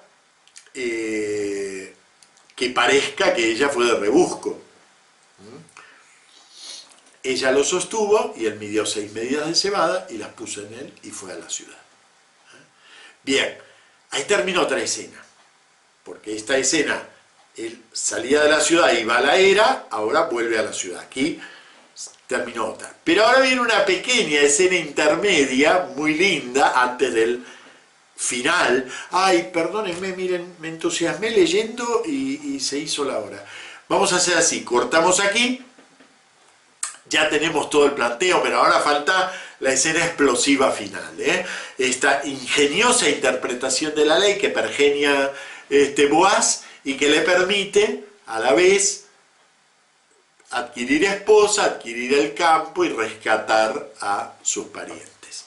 que parezca que ella fue de rebusco. Ella lo sostuvo y él midió 6 medidas de cebada y las puso en él y fue a la ciudad. Bien, ahí terminó otra escena. Porque esta escena, él salía de la ciudad y iba a la era, ahora vuelve a la ciudad. Aquí terminó otra. Pero ahora viene una pequeña escena intermedia, muy linda, antes del final. Ay, perdónenme, miren, me entusiasmé leyendo y se hizo la hora. Vamos a hacer así, cortamos aquí, ya tenemos todo el planteo, pero ahora falta la escena explosiva final. Esta ingeniosa interpretación de la ley que pergenia Boaz y que le permite a la vez adquirir esposa, adquirir el campo y rescatar a sus parientes.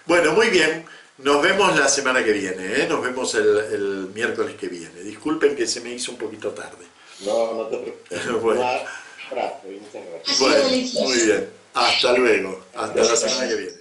Bueno, muy bien, nos vemos la semana que viene, nos vemos el miércoles que viene. Disculpen que se me hizo un poquito tarde. No, no te preocupes. Bueno, Muchas gracias. bueno, muy bien, hasta luego, hasta la semana que viene.